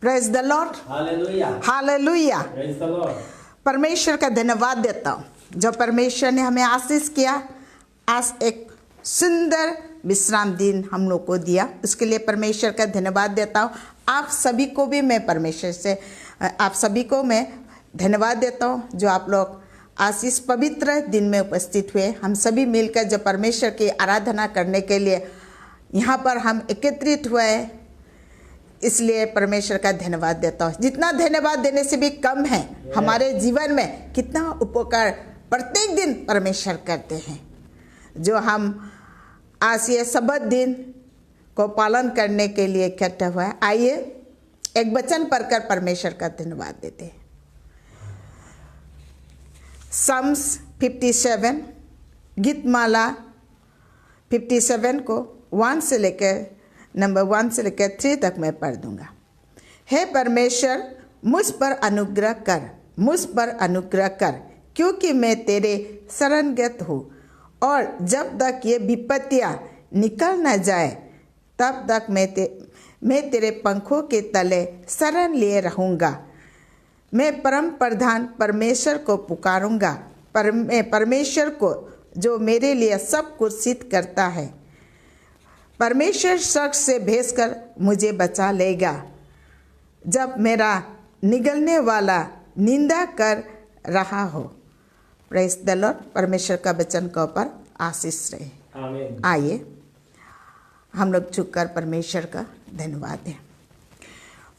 Praise the lord, hallelujah. परमेश्वर का धन्यवाद देता हूँ जो परमेश्वर ने हमें आशीष किया। आज एक सुंदर विश्राम दिन हम लोग को दिया, उसके लिए परमेश्वर का धन्यवाद देता हूँ। आप सभी को भी मैं परमेश्वर से आप सभी को मैं धन्यवाद देता हूँ जो आप लोग आज इस पवित्र दिन में उपस्थित हुए। हम सभी मिलकर जो परमेश्वर की आराधना करने के लिए यहाँ पर हम एकत्रित हुए, इसलिए परमेश्वर का धन्यवाद देता हूँ। जितना धन्यवाद देने से भी कम है। हमारे जीवन में कितना उपकार प्रत्येक दिन परमेश्वर करते हैं, जो हम आज ये सबत दिन को पालन करने के लिए इकट्ठा हुआ है। आइए एक वचन पढ़कर परमेश्वर का धन्यवाद देते हैं। Psalms 57, गीतमाला 57 को 1 से लेकर नंबर 1 से लेकर 3 तक मैं पढ़ दूंगा। हे परमेश्वर, मुझ पर अनुग्रह कर, मुझ पर अनुग्रह कर, क्योंकि मैं तेरे शरणगत हूँ, और जब तक ये विपत्तियाँ निकल न जाए तब तक मैं तेरे पंखों के तले शरण लिए रहूँगा। मैं परम प्रधान परमेश्वर को पुकारूंगा, परमेश्वर को जो मेरे लिए सब कुछ सिद्ध करता है। परमेश्वर शख्स से भेजकर मुझे बचा लेगा जब मेरा निगलने वाला निंदा कर रहा हो। Praise the Lord. परमेश्वर का वचन के ऊपर आशीष रहे। आमीन। आइए हम लोग झुककर परमेश्वर का धन्यवाद दें।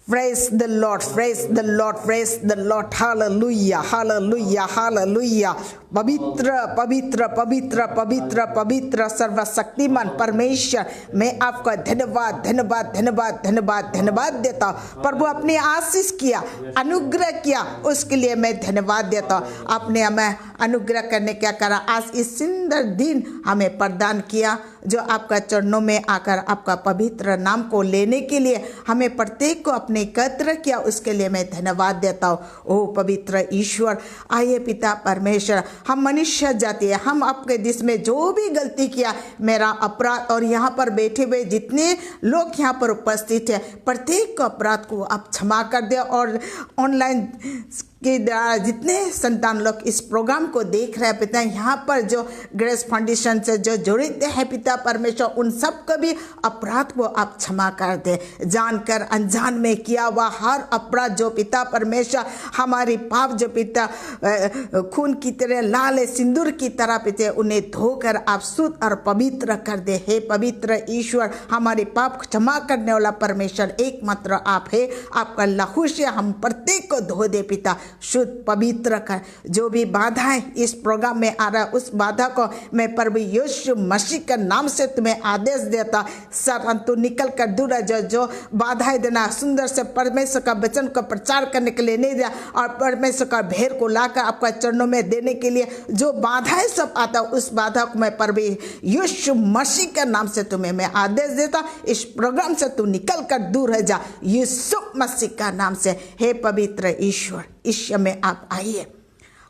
Praise the Lord, praise the Lord, praise the Lord, hallelujah, hallelujah, hallelujah। पवित्र पवित्र पवित्र पवित्र पवित्र सर्वशक्तिमान परमेश्वर, मैं आपका धन्यवाद धन्यवाद धन्यवाद धन्यवाद धन्यवाद देता हूँ। प्रभु अपने आशीष किया, अनुग्रह किया, उसके लिए मैं धन्यवाद देता हूँ। आपने हमें अनुग्रह करने क्या करा, आज इस सुंदर दिन हमें प्रदान किया, जो आपका चरणों में आकर आपका पवित्र नाम को लेने के लिए हमें प्रत्येक को अपने एकत्र किया, उसके लिए मैं धन्यवाद देता हूँ। ओ पवित्र ईश्वर, आइए पिता परमेश्वर, हम मनुष्य जाति है, हम आपके देश में जो भी गलती किया, मेरा अपराध और यहाँ पर बैठे हुए जितने लोग यहाँ पर उपस्थित है, प्रत्येक अपराध को आप क्षमा कर दे। और ऑनलाइन के द्वारा जितने संतान लोग इस प्रोग्राम को देख रहे हैं पिता, यहाँ पर जो ग्रेस फाउंडेशन से जो जुड़े हैं पिता परमेश्वर, उन सब को भी अपराध को आप क्षमा कर दे। जानकर अनजान में किया हुआ हर अपराध जो पिता परमेश्वर, हमारी पाप जो पिता खून की तरह लाल सिंदूर की तरह पिता, उन्हें धोकर आप शुद्ध और पवित्र कर दे। हे पवित्र ईश्वर, हमारे पाप क्षमा करने वाला परमेश्वर एकमात्र आप है। आपका लहू से हम प्रत्येक को धो दे पिता, शुद्ध पवित्र कर। जो भी बाधाएं इस प्रोग्राम में आ रहा है, उस बाधा को मैं प्रभु यीशु मसीह के नाम से तुम्हें आदेश देता, सर तू निकल कर दूर है। जो बाधाएं देना, सुंदर से परमेश्वर का वचन को प्रचार करने के लिए नहीं दिया, और परमेश्वर का भेड़ को लाकर आपका चरणों में देने के लिए जो बाधाएं सब आता, उस बाधा को मैं प्रभु यीशु मसीह के नाम से तुम्हें मैं आदेश देता, इस प्रोग्राम से तू निकल कर दूर है जा, यीशु मसीह का नाम से। हे पवित्र ईश्वर, इस समय आप आइए,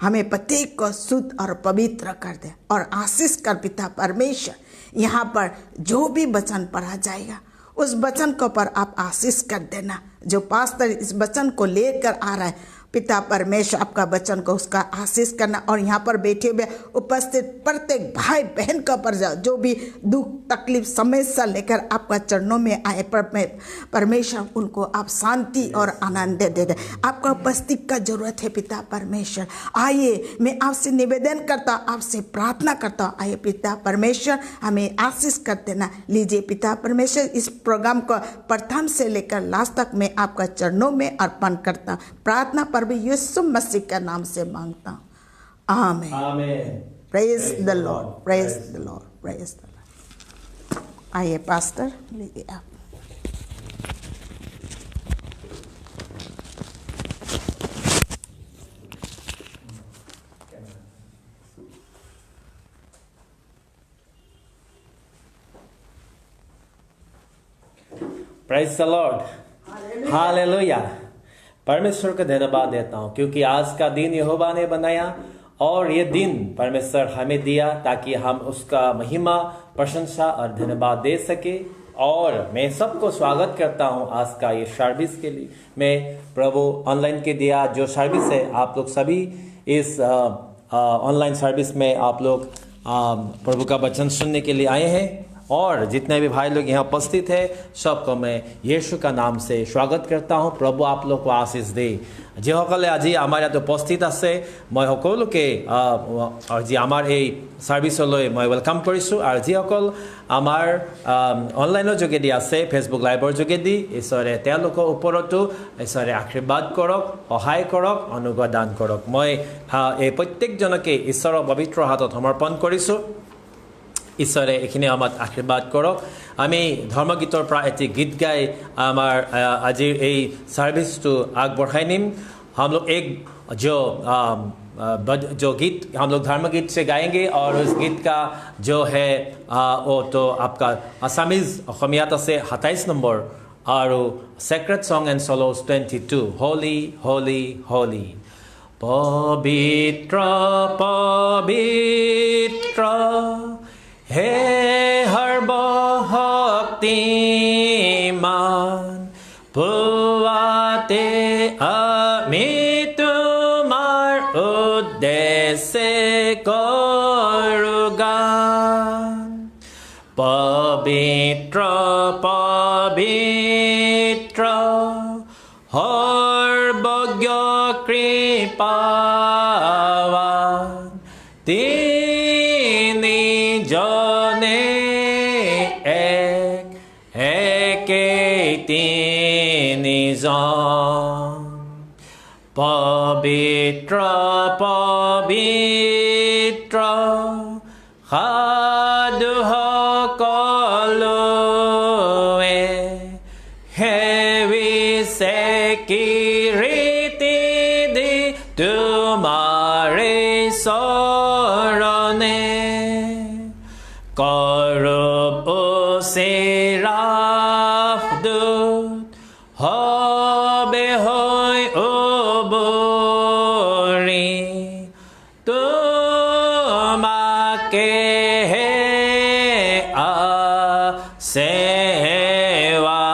हमें प्रत्येक को शुद्ध और पवित्र कर दे और आशीष कर पिता परमेश्वर। यहाँ पर जो भी वचन पढ़ा जाएगा, उस वचन को पर आप आशीष कर देना। जो पास्टर इस वचन को लेकर आ रहा है पिता परमेश्वर, आपका वचन को उसका आशीष करना। और यहाँ पर बैठे हुए उपस्थित प्रत्येक भाई बहन का पर जो भी दुख तकलीफ समस्या लेकर आपका चरणों में आए परमेश्वर, उनको आप शांति और आनंद दे दे। आपका उपस्थिति का जरूरत है पिता परमेश्वर। आइए, मैं आपसे निवेदन करता, आपसे प्रार्थना करता, आइए पिता परमेश्वर, हमें आशीष कर देना। लीजिए पिता परमेश्वर, इस प्रोग्राम को प्रथम से लेकर लास्ट तक मैं आपका चरणों में अर्पण करता, प्रार्थना प्रभु यीशु मसीह का नाम से मांगता हूँ, आमीन। आमीन। Praise the Lord, praise the Lord, praise the Lord. आइए पास्टर, लीजिए आप। Praise the lord, hallelujah. परमेश्वर का धन्यवाद देता हूँ, क्योंकि आज का दिन यहोवा ने बनाया और ये दिन परमेश्वर हमें दिया ताकि हम उसका महिमा, प्रशंसा और धन्यवाद दे सके। और मैं सबको स्वागत करता हूं आज का ये सर्विस के लिए। मैं प्रभु ऑनलाइन के दिया जो सर्विस है, आप लोग सभी इस ऑनलाइन सर्विस में आप लोग प्रभु का वचन सुनने के लिए आए हैं, और जितने भी भाई लोग यहाँ उपस्थित है सबको मैं यीशु का नाम से स्वागत करता हूँ। प्रभु आप लोग को आशीष दे। যিসকলে আজি আমাৰ ইয়াত উপস্থিত আছে মই সকলোকে আজি আমাৰ এই সাৰ্ভিসলৈ মই ওয়েলকাম কৰিছোঁ, আৰু যিসকল আমাৰ অনলাইনৰ যোগেদি আছে ফেচবুক লাইভৰ যোগেদি ঈশ্বৰে তেওঁলোকৰ ওপৰতো ঈশ্বৰে আশীৰ্বাদ কৰক, সহায় কৰক, অনুগ্ৰহ দান কৰক। মই এই প্ৰত্যেকজনকে ঈশ্বৰৰ পবিত্ৰ হাতত সমৰ্পণ কৰিছোঁ। ঈশ্বৰে এইখিনি আমাক আশীৰ্বাদ কৰক। আমি ধৰ্মগীতৰ পৰা এটি গীত গাই আমাৰ আজিৰ এই সাৰ্ভিসটো আগবঢ়াই নিম। हम लोग एक जो गीत हम लोग धर्म गीत से गाएंगे, और उस गीत का जो है वो तो आपका असामीज अखमियात से 27 नंबर, और sacred song and solos 22 holy holy holy. पवित्र पवित्र हे सर्वशक्तिमान पुवाते আমি তোমার উদ্দেশ্যে করো গান। পবিত্র পবিত্র সর্বজ্ঞ কৃপাবান তিনি জনে এক একেই তিনিজন। পবিত্ৰ পবিত্ৰ সাধু সকলোৱে সেবিছে কীৰ্তি দি তোমাৰে চৰণে। কৰব চেৰাফ দূত হবে হৈ তোমাকে সেৱা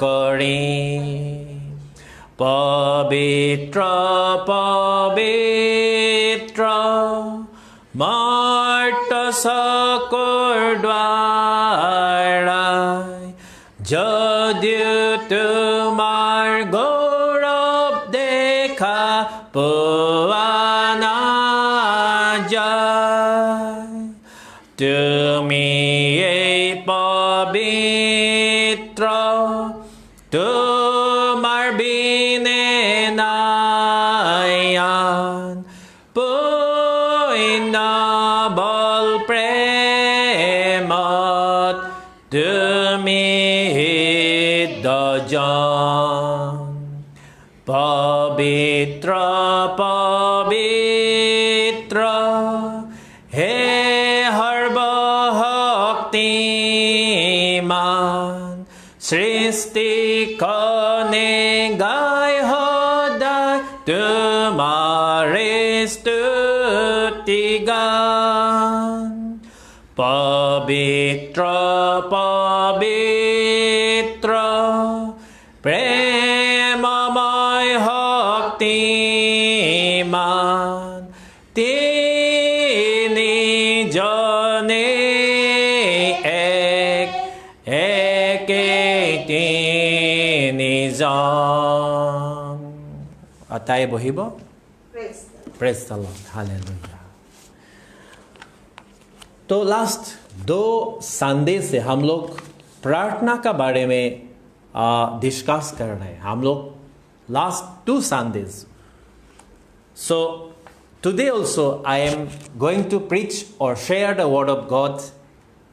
কৰি। পবিত্ৰ পবিত্ৰ মাৰ্ত চকুৰ দ্বাৰাই যদিও তোমাৰ গৌৰৱ দেখা পোৱা নাযায়, তুমি এই পবিত্ৰ তোমাৰ বিনে নায়ান পুণ্য বল প্ৰেমত তুমি হৃদয়জন। পবিত্ৰ পবিত্ৰ হে সৰ্বশক্তিমান সৃষ্টিখনে গায় সদায় তোমাৰে স্তুতিগান। পবিত্ৰ পবিত্ৰ প্ৰেমময় শক্তিমান তিনিজনে এক একেই তিনিজন। আটাই বহিব। Praise the lord, hallelujah. तो लास्ट 2 संडे से हम लोग प्रार्थना का बारे में डिस्कस कर रहे हैं। हम लोग last 2 Sundays. So today also I am going to preach or share the word of God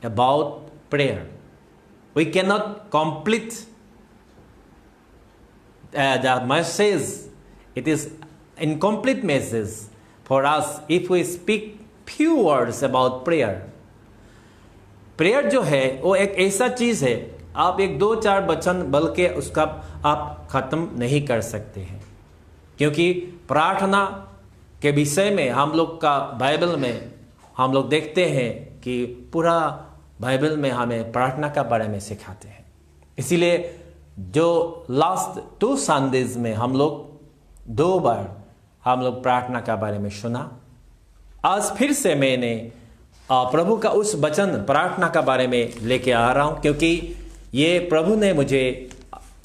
about prayer. We cannot complete the message. It is incomplete message for us if we speak few words about prayer. Prayer जो है वो एक ऐसा चीज है, आप एक 2-4 वचन बोल के उसका आप खत्म नहीं कर सकते हैं, क्योंकि प्रार्थना के विषय में हम लोग का बाइबल में हम लोग देखते हैं कि पूरा बाइबल में हमें प्रार्थना का बारे में सिखाते हैं। इसीलिए जो लास्ट 2 संडेज में हम लोग 2 बार हम लोग प्रार्थना का बारे में सुना। आज फिर से मैंने प्रभु का उस वचन प्रार्थना का बारे में लेके आ रहा हूं, क्योंकि ये प्रभु ने मुझे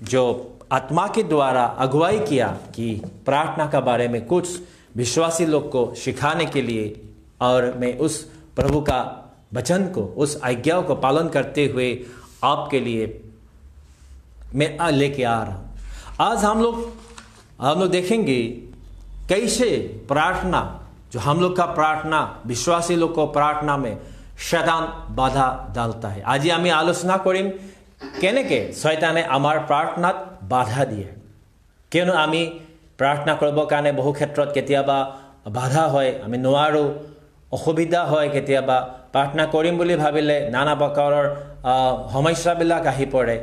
जो आत्मा के द्वारा अगुवाई किया कि प्रार्थना का बारे में कुछ विश्वासी लोग को सिखाने के लिए, और मैं उस प्रभु का वचन को, उस आज्ञाओं को पालन करते हुए आपके लिए मैं लेके आ रहा हूं। आज हम लोग देखेंगे कैसे प्रार्थना, जो हम लोग का प्रार्थना, विश्वासी लोग को प्रार्थना में शैतान बाधा डालता है। आज আমি আলোচনা কৰিম কেনেকে শয়তানে আমাৰ প্ৰাৰ্থনাত বাধা দিয়ে। কিয়নো আমি প্ৰাৰ্থনা কৰিবৰ কাৰণে বহু ক্ষেত্ৰত কেতিয়াবা বাধা হয়, আমি নোৱাৰো, অসুবিধা হয়, কেতিয়াবা প্ৰাৰ্থনা কৰিম বুলি ভাবিলে নানা প্ৰকাৰৰ সমস্যাবিলাক আহি পৰে।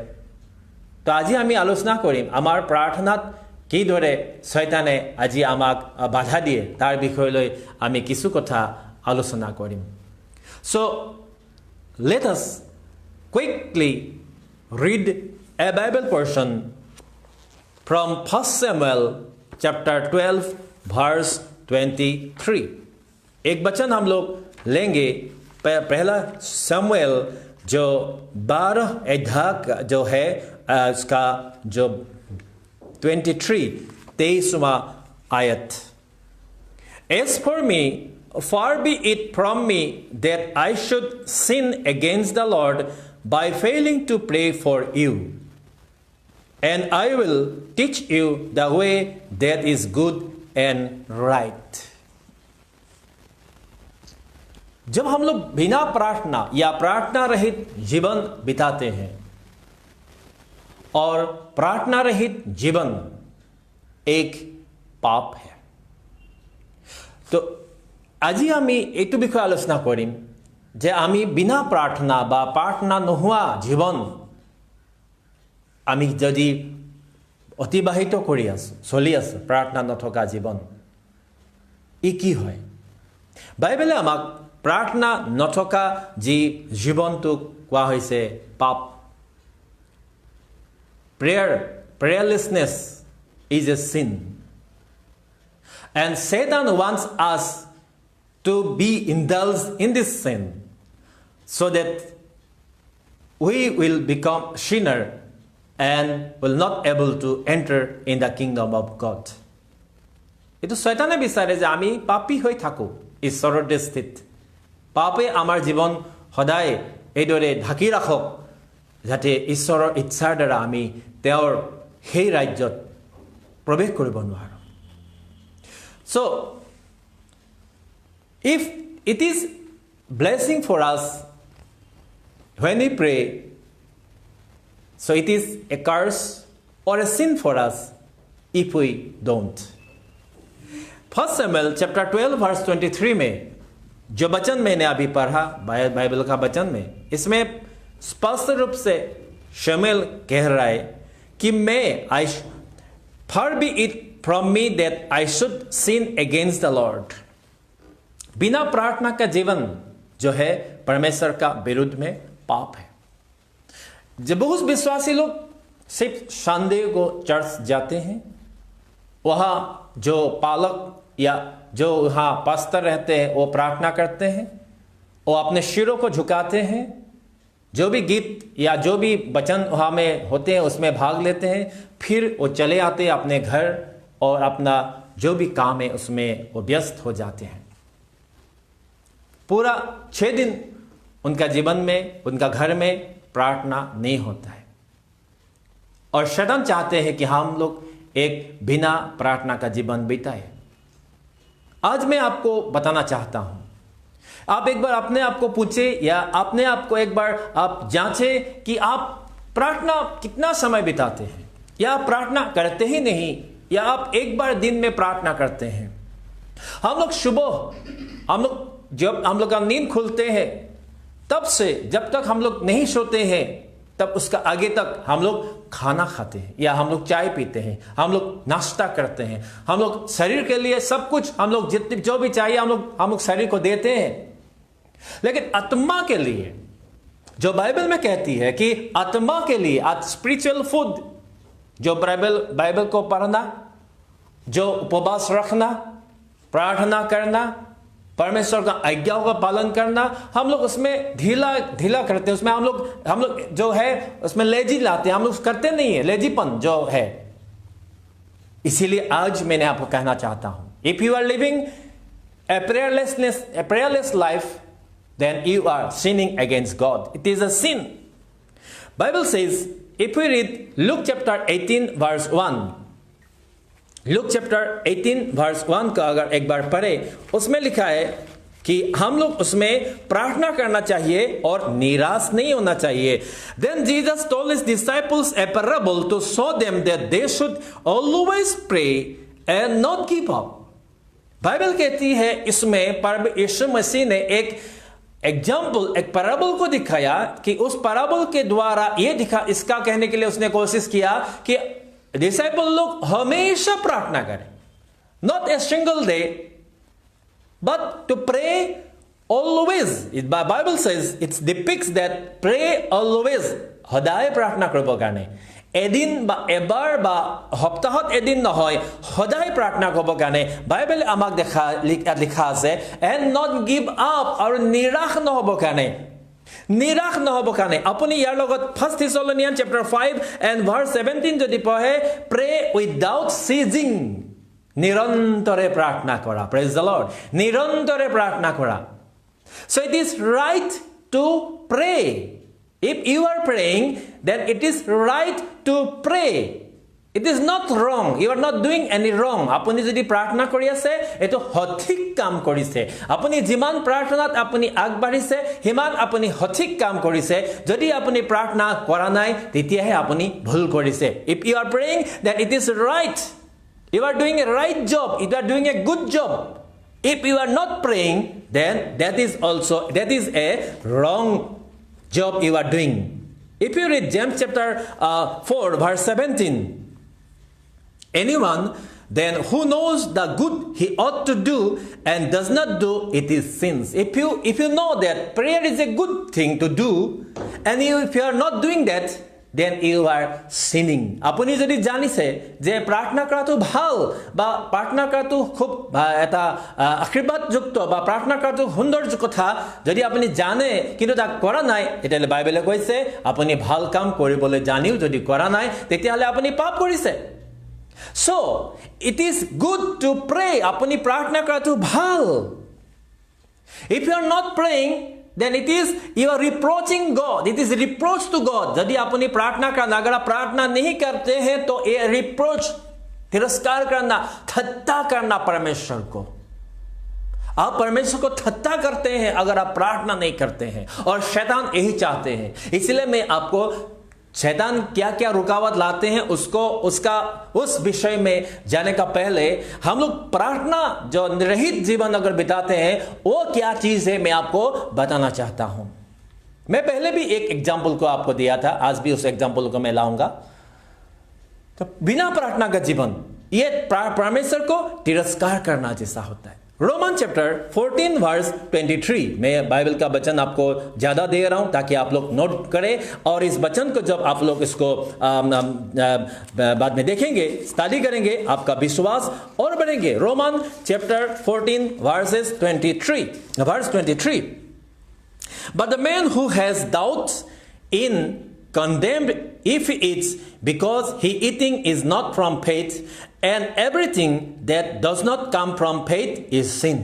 তো আজি আমি আলোচনা কৰিম আমাৰ প্ৰাৰ্থনাত কিদৰে শয়তানে আজি আমাক বাধা দিয়ে তাৰ বিষয়লৈ আমি কিছু কথা আলোচনা কৰিম। So let us quickly read a Bible portion from 1 Samuel chapter 12 verse 23। एक वचन हम लोग लेंगे पहला शमूएल जो 12 अध्याय जो है उसका जो 23वां आयत। As for me, far be it from me that I should sin against the Lord by failing to pray for you, and I will teach you the way that is good and right। जब हम लोग बिना प्रार्थना या प्रार्थना रहित जीवन बिताते हैं, और प्रार्थना रहित जीवन एक पाप है, तो আজি আমি এইটো বিষয়ে আলোচনা কৰিম যে আমি বিনা প্ৰাৰ্থনা বা প্ৰাৰ্থনা নোহোৱা জীৱন আমি যদি অতিবাহিত কৰি আছো, চলি আছো, প্ৰাৰ্থনা নথকা জীৱন, ই কি হয়। বাইবেলে আমাক প্ৰাৰ্থনা নথকা যি জীৱনটোক কোৱা হৈছে পাপ। Prayerlessness is a sin, and Satan wants us to be indulged in this sin so that we will become sinner and will not able to enter in the kingdom of God। এটো শয়তানে বিচাৰে যে আমি পাপী হৈ থাকো ঈশ্বৰৰ দৃষ্টিত। পাপে আমাৰ জীৱন সদায় এইদৰে ঢাকি ৰাখক যাতে ঈশ্বৰৰ ইচ্ছাৰ দ্বাৰা আমি তেওঁৰ সেই ৰাজ্যত প্ৰৱেশ কৰিব নোৱাৰো। So if it is blessing for us when we pray, so it is a curse or a sin for us if we don't। 1 Samuel chapter 12 verse 23 में जो वचन मैंने अभी पढ़ा बाइबल का वचन में, इसमें स्पष्ट रूप से शमूएल कह रहा है कि far be it from me that I should sin against the Lord। बिना प्रार्थना का जीवन जो है परमेश्वर का विरुद्ध में पाप है। जब बहुत विश्वासी लोग सिर्फ संडे को चर्च जाते हैं, वहाँ जो पालक या जो वहाँ पास्टर रहते हैं वो प्रार्थना करते हैं, वो अपने सिरों को झुकाते हैं, जो भी गीत या जो भी वचन वहाँ में होते हैं उसमें भाग लेते हैं, फिर वो चले आते हैं अपने घर और अपना जो भी काम है उसमें वो व्यस्त हो जाते हैं। पूरा 6 दिन उनका जीवन में, उनका घर में प्रार्थना नहीं होता है, और शैतान चाहते हैं कि हम लोग एक बिना प्रार्थना का जीवन बिताए। आज मैं आपको बताना चाहता हूं, आप एक बार अपने आप को पूछे या अपने आप को एक बार आप जांचें कि आप प्रार्थना कितना समय बिताते हैं, या आप प्रार्थना करते ही नहीं, या आप एक बार दिन में प्रार्थना करते हैं। हम लोग सुबह जब हम लोग का नींद खुलते हैं तब से जब तक हम लोग नहीं सोते हैं तब उसका आगे तक हम लोग खाना खाते हैं, या हम लोग चाय पीते हैं, हम लोग नाश्ता करते हैं, हम लोग शरीर के लिए सब कुछ हम लोग जितनी जो भी चाहिए हम लोग शरीर को देते हैं। लेकिन आत्मा के लिए जो बाइबल में कहती है कि आत्मा के लिए स्पिरिचुअल फूड, जो बाइबल को पढ़ना, जो उपवास रखना, प्रार्थना करना, परमेश्वर का आज्ञाओं का पालन करना, हम लोग उसमें ढीला करते हैं। उसमें हम लोग जो है उसमें लेजी लाते हैं, हम लोग करते नहीं है, लेजीपन जो है। इसीलिए आज मैंने आपको कहना चाहता हूं, if you are living a prayerless life, then you are sinning against God. It is a sin. Bible says, if we read Luke chapter 18 verse 1, Luke chapter 18 verse 1 का अगर एक बार पढ़े, उसमें लिखा है कि हम लोग उसमें प्रार्थना करना चाहिए और निराश नहीं होना चाहिए. Then Jesus told his disciples a parable to show them that they should always pray and not give up. Bible कहती है इसमें यीशु मसीह ने एक एग्जाम्पल, एक पैराबल को दिखाया कि उस पैराबल के द्वारा इसका कहने के लिए उसने कोशिश किया कि डिसाइपल लोग हमेशा प्रार्थना करें, not a single day but to pray always. Bible says it's depicts that pray always, সদায় প্ৰাৰ্থনা কৰিব কাৰণে, এদিন বা এবাৰ বা সপ্তাহত এদিন নহয়, সদায় প্ৰাৰ্থনা কৰিব কাৰণে বাইবেলে আমাক লিখা আছে. এণ্ড নট গিভ আপ, আৰু নিৰাশ নহ'ব কাৰণে. আপুনি ইয়াৰ লগত 1 Thessalonians chapter 5 and verse 17 যদি পঢ়ে, প্ৰে উইদাউট সিজিং, নিৰন্তৰে প্ৰাৰ্থনা কৰা. Praise the lord. নিৰন্তৰে প্ৰাৰ্থনা কৰা. So it is right to pray. If you are praying, then it is right to pray. It is not wrong. You are not doing any wrong. আপুনি যদি প্ৰাৰ্থনা কৰি আছে, এটো সঠিক কাম কৰিছে. আপুনি যিমান প্ৰাৰ্থনাত আপুনি আগবাঢ়িছে, সিমান আপুনি সঠিক কাম কৰিছে. যদি আপুনি প্ৰাৰ্থনা কৰা নাই, তেতিয়াহে আপুনি ভুল কৰিছে. If you are praying, then it is right. You are doing a right job. You are doing a good job. If you are not praying, then that is a wrong job you are doing. If you read James chapter 4 verse 17, anyone then who knows the good he ought to do and does not do it is sins. If you know that prayer is a good thing to do, and if you are not doing that, then you are sinning. আপুনি যদি জানিছে যে প্ৰাৰ্থনা কৰাটো ভাল বা প্ৰাৰ্থনা কৰাটো খুব এটা আশীৰ্বাদযুক্ত বা প্ৰাৰ্থনা কৰাটো সুন্দৰ কথা, যদি আপুনি জানে কিন্তু তাক কৰা নাই, তেতিয়াহ'লে বাইবেলে কৈছে আপুনি ভাল কাম কৰিবলৈ জানিও যদি কৰা নাই, তেতিয়াহ'লে আপুনি পাপ কৰিছে. So it is good to pray. আপুনি প্ৰাৰ্থনা কৰাটো ভাল. If you are not praying, then it is you are reproaching God. It is reproach to God. यदि अपनी प्रार्थना करना, अगर आप प्रार्थना नहीं करते हैं तो ये रिप्रोच, तिरस्कार करना, ठट्टा करना परमेश्वर को. आप परमेश्वर को ठट्टा करते हैं अगर आप प्रार्थना नहीं करते हैं, और शैतान यही चाहते हैं. इसलिए मैं आपको शैतान क्या क्या रुकावट लाते हैं उस विषय में जाने का पहले हम लोग प्रार्थना जो निरहित जीवन अगर बिताते हैं वो क्या चीज है मैं आपको बताना चाहता हूं. मैं पहले भी एक एग्जाम्पल को आपको दिया था, आज भी उस एग्जाम्पल को मैं लाऊंगा. तो बिना प्रार्थना का जीवन ये परमेश्वर को तिरस्कार करना जैसा होता है. रोमन चैप्टर 14 वर्स 23, मैं बाइबल का वचन आपको ज्यादा दे रहा हूं ताकि आप लोग नोट करें, और इस वचन को जब आप लोग इसको बाद में देखेंगे, स्टडी करेंगे, आपका विश्वास और बढ़ेंगे. Roman chapter 14 versus 23. But the man who has doubts in condemned if he eats, because he eating is not from faith, and everything that does not come from faith is sin.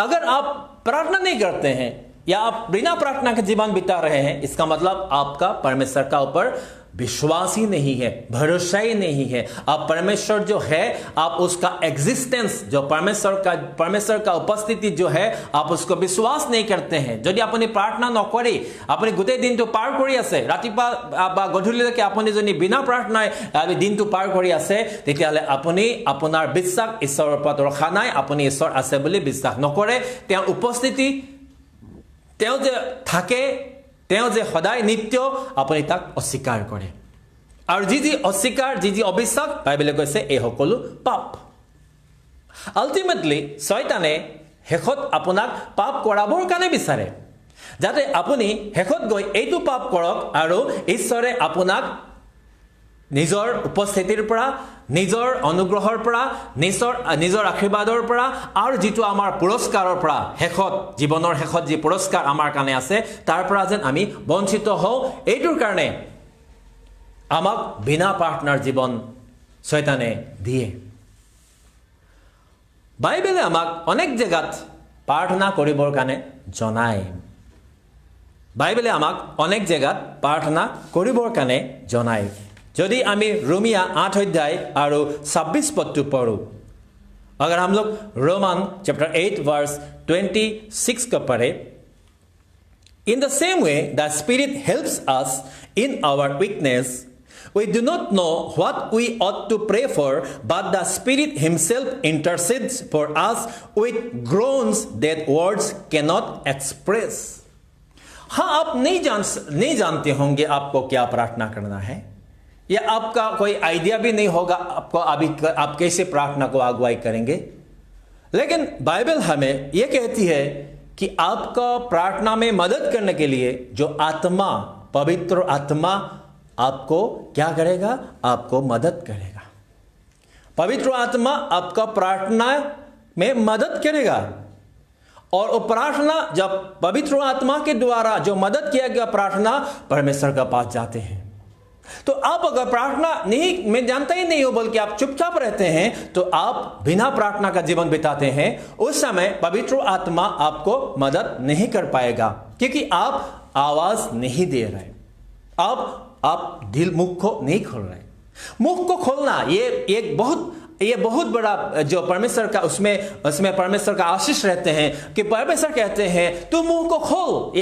अगर आप प्रार्थना नहीं करते हैं या आप बिना प्रार्थना के जीवन बिता रहे हैं, इसका मतलब आपका परमेश्वर का ऊपर विश्वास ही नहीं है, भरोसा ही नहीं है. आप परमेश्वर जो है, आप उसका एग्जिस्टेंस, जो परमेश्वर का उपस्थिति जो है, आप उसको विश्वास नहीं करते हैं. যদি আপুনি প্ৰাৰ্থনা নকৰি আপুনি গোটেই দিনটো পাৰ কৰি আছে, ৰাতিপুৱা বা গধূলিলৈকে আপুনি যদি বিনা প্ৰাৰ্থনায় দিনটো পাৰ কৰি আছে, তেতিয়াহ'লে আপুনি আপোনাৰ বিশ্বাস ঈশ্বৰৰ ওপৰত ৰখা নাই. আপুনি ঈশ্বৰ আছে বুলি বিশ্বাস নকৰে. তেওঁৰ উপস্থিতি, তেওঁ যে থাকে, তেওঁ যে সদায় নিত্য, আপুনি তাক অস্বীকাৰ কৰে. আৰু যি অস্বীকাৰ, যি অবিশ্বাস, বাইবেলে কৈছে এই সকলো পাপ. আল্টিমেটলি শয়তানে শেষত আপোনাক পাপ কৰাবৰ কাৰণে বিচাৰে. যাতে আপুনি শেষত গৈ এইটো পাপ কৰক আৰু ঈশ্বৰে আপোনাক নিজৰ উপস্থিতিৰ পৰা, নিজৰ অনুগ্ৰহৰ পৰা, নিজৰ আশীৰ্বাদৰ পৰা আৰু যিটো আমাৰ পুৰস্কাৰৰ পৰা শেষত, জীৱনৰ শেষত যি পুৰস্কাৰ আমাৰ কাৰণে আছে তাৰ পৰা যেন আমি বঞ্চিত হওঁ। এইটোৰ কাৰণে আমাক বিনা প্ৰাৰ্থনাৰ জীৱন শয়তানে দিয়ে। বাইবেলে আমাক অনেক জেগাত প্ৰাৰ্থনা কৰিবৰ কাৰণে জনায়। বাইবেলে আমাক অনেক জেগাত প্ৰাৰ্থনা কৰিবৰ কাৰণে জনায়। যদি আমি रोमिया 8 अध्याय और 26 पद पढ़ो, अगर हम लोग रोमन चैप्टर 8 वर्स 26 को पढ़े, in the same way the Spirit helps us in our weakness. We do not know what we ought to pray for, but the Spirit Himself intercedes for us with groans that words cannot express. हाँ, आप नहीं जानते होंगे आपको क्या प्रार्थना करना है, या आपका कोई आइडिया भी नहीं होगा आपको अभी आप कैसे प्रार्थना को अगुवाई करेंगे। लेकिन बाइबल हमें यह कहती है कि आपका प्रार्थना में मदद करने के लिए जो आत्मा, पवित्र आत्मा आपको क्या करेगा, आपको मदद करेगा। पवित्र आत्मा आपका प्रार्थना में मदद करेगा। और वो प्रार्थना जब पवित्र आत्मा के द्वारा जो मदद किया गया प्रार्थना परमेश्वर के पास जाते हैं। तो आप अगर प्रार्थना नहीं, मैं जानता ही नहीं हो, बल्कि आप चुपचाप रहते हैं, तो आप बिना प्रार्थना का जीवन बिताते हैं, उस समय पवित्र आत्मा आपको मदद नहीं कर पाएगा, क्योंकि आप आवाज नहीं दे रहे, आप दिल मुख को नहीं खोल रहे। मुख को खोलना ये बहुत बड़ा जो परमेश्वर का उसमें परमेश्वर का आशीष रहते हैं कि परमेश्वर कहते हैं तू मुंह को खोल।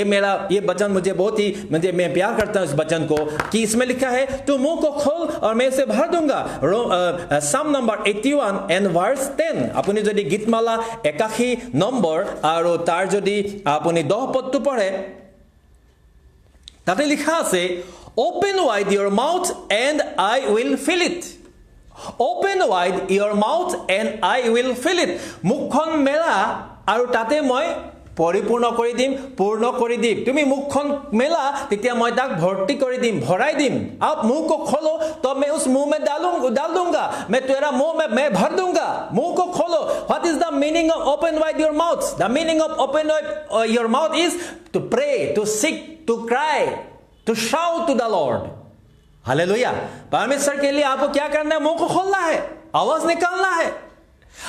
ये वचन मुझे मैं प्यार करता हूं इस वचन को, कि इसमें लिखा है तू मुंह को खोल और मैं इसे भर दूंगा। साम नंबर 81 एंड वर्स 10 আপুনি যদি গীতমালা 81 নম্বৰ আৰু তাৰ যদি আপুনি 10 পদটো পঢ়ে, তাতে লিখা আছে open wide your mouth and I will fill it. Open wide your mouth and I will fill it. মুখখন মেলা আৰু তাতে মই পৰিপূৰ্ণ কৰি দিম, পূৰ্ণ কৰি দিম। তুমি মুখখন মেলা তেতিয়া মই তাক ভৰ্তি কৰি দিম, ভৰাই দিম। आप मुंह को खोलो तो मैं उस मुंह में डाल दूंगा, मैं तेरा मुंह में मैं भर दूंगा। मुंह को खोलो। What is the meaning of open wide your mouth? The meaning of open wide your mouth is to pray, to seek, to cry, to shout to the Lord. Hallelujah. परमेश्वर के लिए आपको क्या करना है? मुंह को खोलना है, आवाज निकालना है।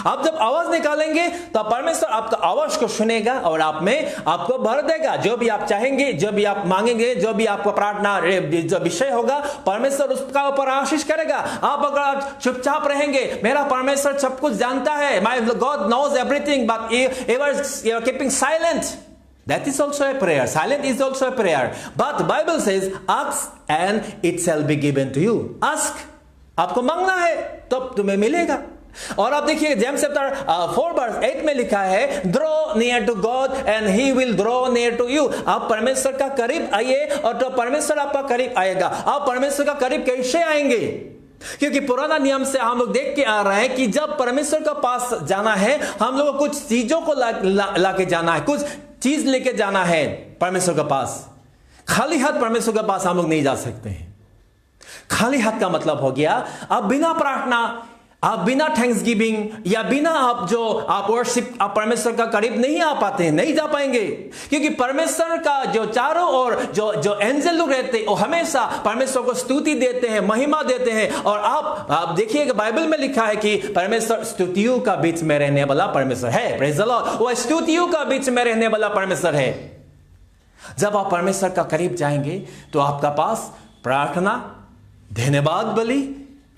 आप जब आवाज निकालेंगे तो परमेश्वर आपका आवाज को सुनेगा और आप में आपको भर देगा। जो भी आप चाहेंगे, जो भी आप मांगेंगे, जो भी आपको प्रार्थना जो विषय होगा, परमेश्वर उसका ऊपर आशीष करेगा। आप अगर चुपचाप रहेंगे, मेरा परमेश्वर सब कुछ जानता है, my God knows everything, but you are keeping silent, that is also a prayer. Silent is also a prayer. But Bible says ask and it shall be given to you. Ask, आपको मांगना है तब तुम्हें मिलेगा। और आप देखिए James chapter 4 verse 8 में लिखा है draw near to God and he will draw near to you. आप परमेश्वर का करीब आइए और तो परमेश्वर आपका करीब आएगा। आप परमेश्वर का करीब कैसे आएंगे? क्योंकि पुराना नियम से हम लोग देख के आ रहे हैं कि जब परमेश्वर का पास जाना है, हम लोग को कुछ चीजों को लाके जाना है, कुछ चीज लेके जाना है परमेश्वर के पास। खाली हाथ परमेश्वर के पास हम लोग नहीं जा सकते हैं। खाली हाथ का मतलब हो गया आप बिना प्रार्थना, आप बिना थैंक्स गिविंग या बिना आप वर्शिप, आप परमेश्वर का करीब नहीं आ पाते हैं, नहीं जा पाएंगे। क्योंकि परमेश्वर का जो चारों ओर जो एंजल लोग रहते हैं वो हमेशा परमेश्वर को स्तुति देते हैं, महिमा देते हैं। और आप देखिएगा बाइबल में लिखा है कि परमेश्वर स्तुतियों का बीच में रहने वाला परमेश्वर है। Praise the Lord. वो स्तुतियों का बीच में रहने वाला परमेश्वर है। जब आप परमेश्वर का करीब जाएंगे तो आपका पास प्रार्थना, धन्यवाद बलि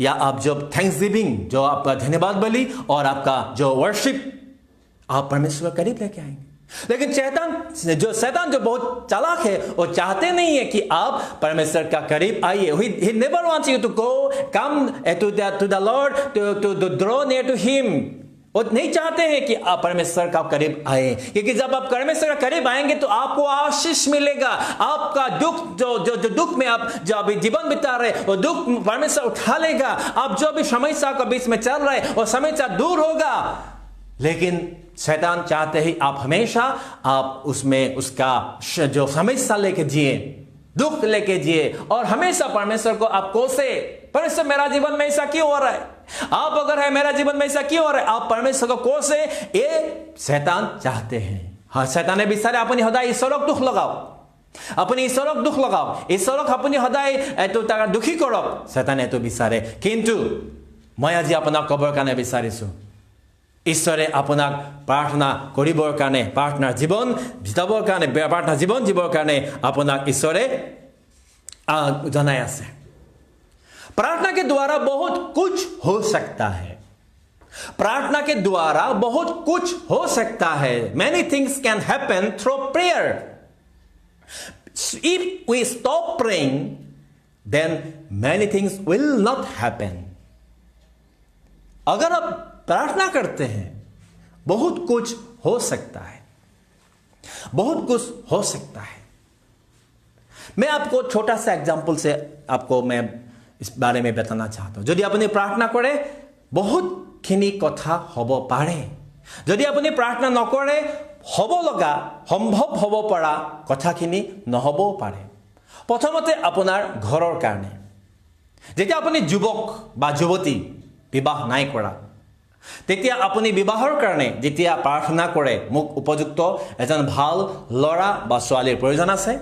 या आप जब थैंक्स गिविंग, जो आपका धन्यवाद बलि और आपका जो वर्शिप, आप परमेश्वर करीब लेके आएंगे। लेकिन शैतान जो बहुत चालाक है, वो चाहते नहीं है कि आप परमेश्वर का करीब आइए। He never wants you to come to the Lord to draw near to him. वो नहीं चाहते हैं कि आप परमेश्वर का करीब आए, क्योंकि जब आप परमेश्वर का करीब आएंगे तो आपको आशीष मिलेगा। आपका दुख जो दुख में आप जो अभी जीवन बिता रहे वो दुख परमेश्वर उठा लेगा। आप जो भी समस्या के बीच में चल रहे वो समस्या दूर होगा। लेकिन शैतान चाहते ही आप हमेशा आप उसमें उसका जो समस्या लेके जिए, दुख लेके जिए और हमेशा परमेश्वर को आप कोसे, परमेश्वर मेरा जीवन में ऐसा क्यों हो रहा है, आप अगर है मेरा जीवन में ऐसा क्यों हो रहा है, आप परमेश्वर को कोसे, ये शैतान चाहते हैं। हाँ, शैताने বিচাৰে আপুনি সদায় ঈশ্বৰক দুখ লগাওক, আপুনি ঈশ্বৰক দুখ লগাওক, ঈশ্বৰক আপুনি সদায় এটো তাৰ দুখী কৰক, শৈতানে এটো বিচাৰে। কিন্তু মই আজি আপোনাক ক'বৰ কাৰণে বিচাৰিছো, ঈশ্বৰে আপোনাক প্ৰাৰ্থনা কৰিবৰ কাৰণে, প্ৰাৰ্থনাৰ জীৱন বিতাবৰ কাৰণে, প্ৰাৰ্থনা জীৱন জীৱৰ কাৰণে আপোনাক ঈশ্বৰে জনাই আছে। प्रार्थना के द्वारा बहुत कुछ हो सकता है, प्रार्थना के द्वारा बहुत कुछ हो सकता है। Many things can happen through prayer. If we stop praying, then many things will not happen. अगर आप प्रार्थना करते हैं, बहुत कुछ हो सकता है, बहुत कुछ हो सकता है। मैं आपको छोटा सा एग्जांपल से आपको मैं इस बारे में बताना चाहता हूं। यदि अपनी प्रार्थना करे बहुत खिनी कथा हब पारे, यदि अपनी प्रार्थना नकरे हब लगा सम्भव हब पड़ा कथाखिनि নহবও पारे। प्रथमते अपनार घरर कारणे, जेतिया अपनी युवक बा युवती विवाह नाई करा, तेतिया अपनी विवाहर कारणे जेतिया प्रार्थना करे मुक उपयुक्त एजन ভাল लड़ा बा ছোৱালীৰ प्रयोजन আছে,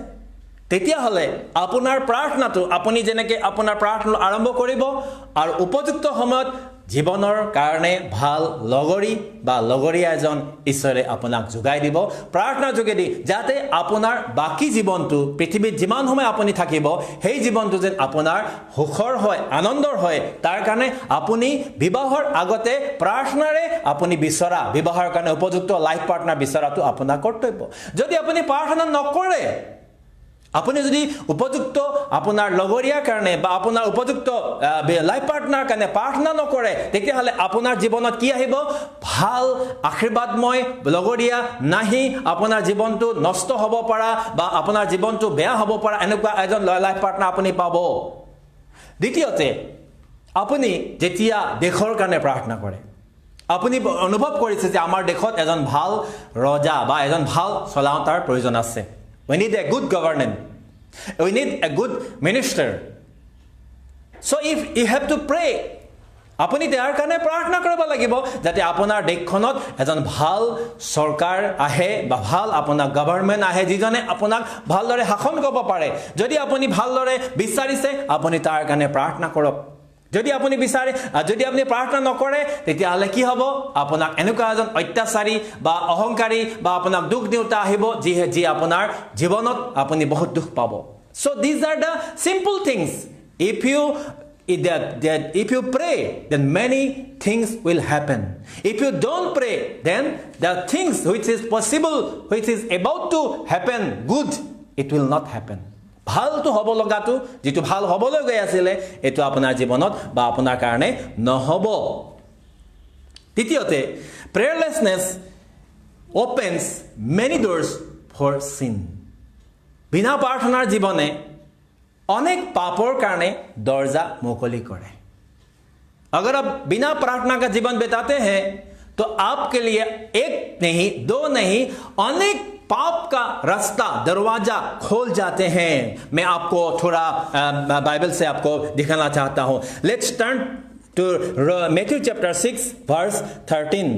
তেতিয়া হলে আপোনাৰ প্ৰাৰ্থনাটো আপুনি যেনেকৈ আপোনাৰ প্ৰাৰ্থনা আৰম্ভ কৰিব আৰু উপযুক্ত সময়ত জীৱনৰ কাৰণে ভাল লগৰী বা লগৰীয়া এজন ঈশ্বৰে আপোনাক যোগাই দিব প্ৰাৰ্থনা যোগেদি, যাতে আপোনাৰ বাকি জীৱনটো পৃথিৱীত যিমান সময় আপুনি থাকিব সেই জীৱনটো যেন আপোনাৰ সুখৰ হয়, আনন্দৰ হয়, তাৰ কাৰণে আপুনি বিবাহৰ আগতে প্ৰাৰ্থনাৰে আপুনি বিচৰা বিবাহৰ কাৰণে উপযুক্ত লাইফ পাৰ্টনাৰ বিচৰাটো আপোনাৰ কৰ্তব্য। যদি আপুনি প্ৰাৰ্থনা নকৰে, আপুনি যদি উপযুক্ত আপোনাৰ লগৰীয়াৰ কাৰণে বা আপোনাৰ উপযুক্ত লাইফ পাৰ্টনাৰ কাৰণে প্ৰাৰ্থনা নকৰে, তেতিয়াহ'লে আপোনাৰ জীৱনত কি আহিব? ভাল আশীৰ্বাদময় লগৰীয়া নাহি আপোনাৰ জীৱনটো নষ্ট হ'ব পৰা বা আপোনাৰ জীৱনটো বেয়া হ'ব পৰা এনেকুৱা এজন লাইফ পাৰ্টনাৰ আপুনি পাব। দ্বিতীয়তে, আপুনি যেতিয়া দেশৰ কাৰণে প্ৰাৰ্থনা কৰে, আপুনি অনুভৱ কৰিছে যে আমাৰ দেশত এজন ভাল ৰজা বা এজন ভাল চলাওঁতাৰ প্ৰয়োজন আছে। We need a good governance. We need a good minister. So if you have to pray, আপুনি তাৰ কাৰণে প্ৰাৰ্থনা কৰিব লাগিব যাতে আপোনাৰ দেশখনত এজন ভাল সৰকাৰ আহে বা ভাল আপোনাৰ গভৰ্ণমেণ্ট আহে যিজনে আপোনাক ভালদৰে শাসন কৰিব পাৰে। যদি আপুনি ভালদৰে বিচাৰিছে, আপুনি তাৰ কাৰণে প্ৰাৰ্থনা কৰক। যদি আপুনি বিচাৰে, যদি আপুনি প্ৰাৰ্থনা নকৰে, তেতিয়াহ'লে কি হ'ব? আপোনাক এনেকুৱা এজন অত্যাচাৰী বা অহংকাৰী বা আপোনাক দুখ দিওঁতা আহিব যি আপোনাৰ জীৱনত আপুনি বহুত দুখ পাব। So these are the simple things. If you pray, then many things will happen. If you don't pray, then the things which is possible, which is about to happen good, it will not happen. ভালটো হ'ব লগাটো, যেটো ভাল হ'বলৈ গৈ আছিল, এটো আপোনাৰ জীৱনত বা আপোনাৰ কাৰণে নহব। তৃতীয়তে, prayerlessness opens many doors for sin. বিনা প্ৰাৰ্থনাৰ জীৱনে অনেক পাপৰ কাৰণে দরজা মুকলি करे। अगर आप बिना प्रार्थना का जीवन बिताते हैं तो आपके लिए एक नहीं, दो नहीं, अनेक पाप का रास्ता दरवाजा खोल जाते हैं। मैं आपको थोड़ा बाइबल से आपको दिखाना चाहता हूं। Let's turn to Matthew chapter 6 verse 13।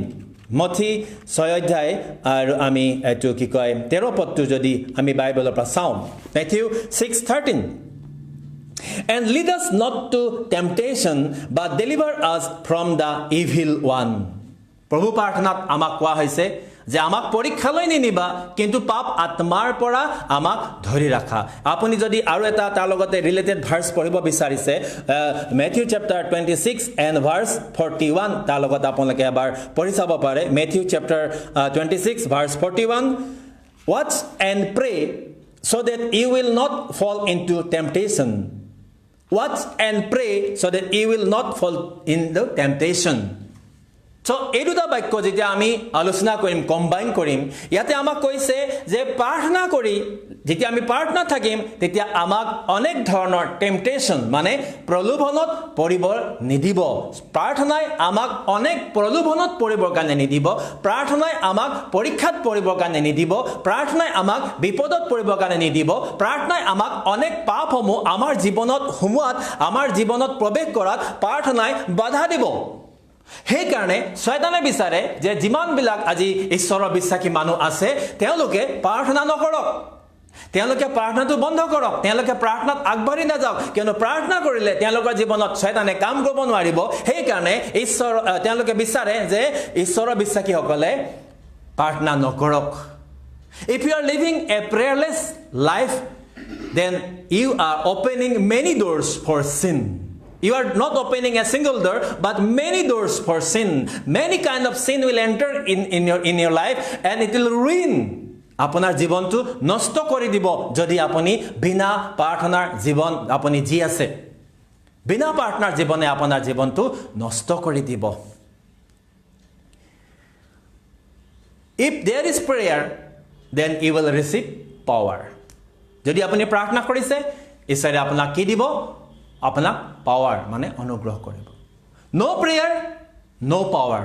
मथी 6 अध्याय और आमी एटु कि कय 13 पदটো যদি আমি বাইবেলৰ পৰা চাওঁ, Matthew 6:13। And lead us not to temptation, but deliver us from the evil one. প্ৰভু প্ৰাৰ্থনাত আমাক কোৱা হৈছে যে আমাক পৰীক্ষালৈ নিনিবা, কিন্তু পাপ আত্মাৰ পৰা আমাক ধৰি ৰাখা। আপুনি যদি আৰু এটা তাৰ লগতে ৰিলেটেড ভাৰ্স পঢ়িব বিচাৰিছে, মেথিউ চেপ্টাৰ 26 এণ্ড ভাৰ্স 41 তাৰ লগত আপোনালোকে এবাৰ পঢ়ি চাব পাৰে। Matthew chapter 26 verse 41, watch and pray so that you will not fall into temptation. Watch and pray so that you will not fall in the temptation. So এই দুটা বাক্য যেতিয়া আমি আলোচনা কৰিম, কম্বাইন কৰিম, ইয়াতে আমাক কৈছে যে প্ৰাৰ্থনা কৰি যেতিয়া আমি প্ৰাৰ্থনা থাকিম তেতিয়া আমাক অনেক ধৰণৰ টেম্পটেশ্যন মানে প্ৰলোভনত পৰিব নিদিব। প্ৰাৰ্থনাই আমাক অনেক প্ৰলোভনত পৰিবৰ কাৰণে নিদিব। প্ৰাৰ্থনাই আমাক পৰীক্ষাত পৰিবৰ কাৰণে নিদিব। প্ৰাৰ্থনাই আমাক বিপদত পৰিবৰ কাৰণে নিদিব। প্ৰাৰ্থনাই আমাক অনেক পাপসমূহ আমাৰ জীৱনত সোমোৱাত, আমাৰ জীৱনত প্ৰৱেশ কৰাত প্ৰাৰ্থনাই বাধা দিব। সেইকাৰণে শয়তানে বিচাৰে যে যিমানবিলাক আজি ঈশ্বৰৰ বিশ্বাসী মানুহ আছে তেওঁলোকে প্ৰাৰ্থনা নকৰক, তেওঁলোকে প্ৰাৰ্থনাটো বন্ধ কৰক, তেওঁলোকে প্ৰাৰ্থনাত আগবাঢ়ি নাযাওক, কিয়নো প্ৰাৰ্থনা কৰিলে তেওঁলোকৰ জীৱনত শয়তানে কাম কৰিব নোৱাৰিব। সেইকাৰণে তেওঁলোকে বিচাৰে যে ঈশ্বৰৰ বিশ্বাসীসকলে প্ৰাৰ্থনা নকৰক। If you are living a prayerless life, then you are opening many doors for sin. You are not opening a single door, but many doors for sin. Many kind of sin will enter in your life, and it will ruin আপোনাৰ জীৱনটো নষ্ট কৰি দিব যদি আপুনি বিনা প্ৰাৰ্থনাৰ জীৱন আপুনি জি আছে। বিনা প্ৰাৰ্থনাৰ জীৱনে আপোনাৰ জীৱনটো নষ্ট কৰি দিব। If there is prayer, then you will receive power. যদি আপুনি প্ৰাৰ্থনা কৰিছে ঈশ্বৰে আপোনাক কি দিব? আপোনাক পাৱাৰ মানে অনুগ্ৰহ কৰিব। No prayer, no power.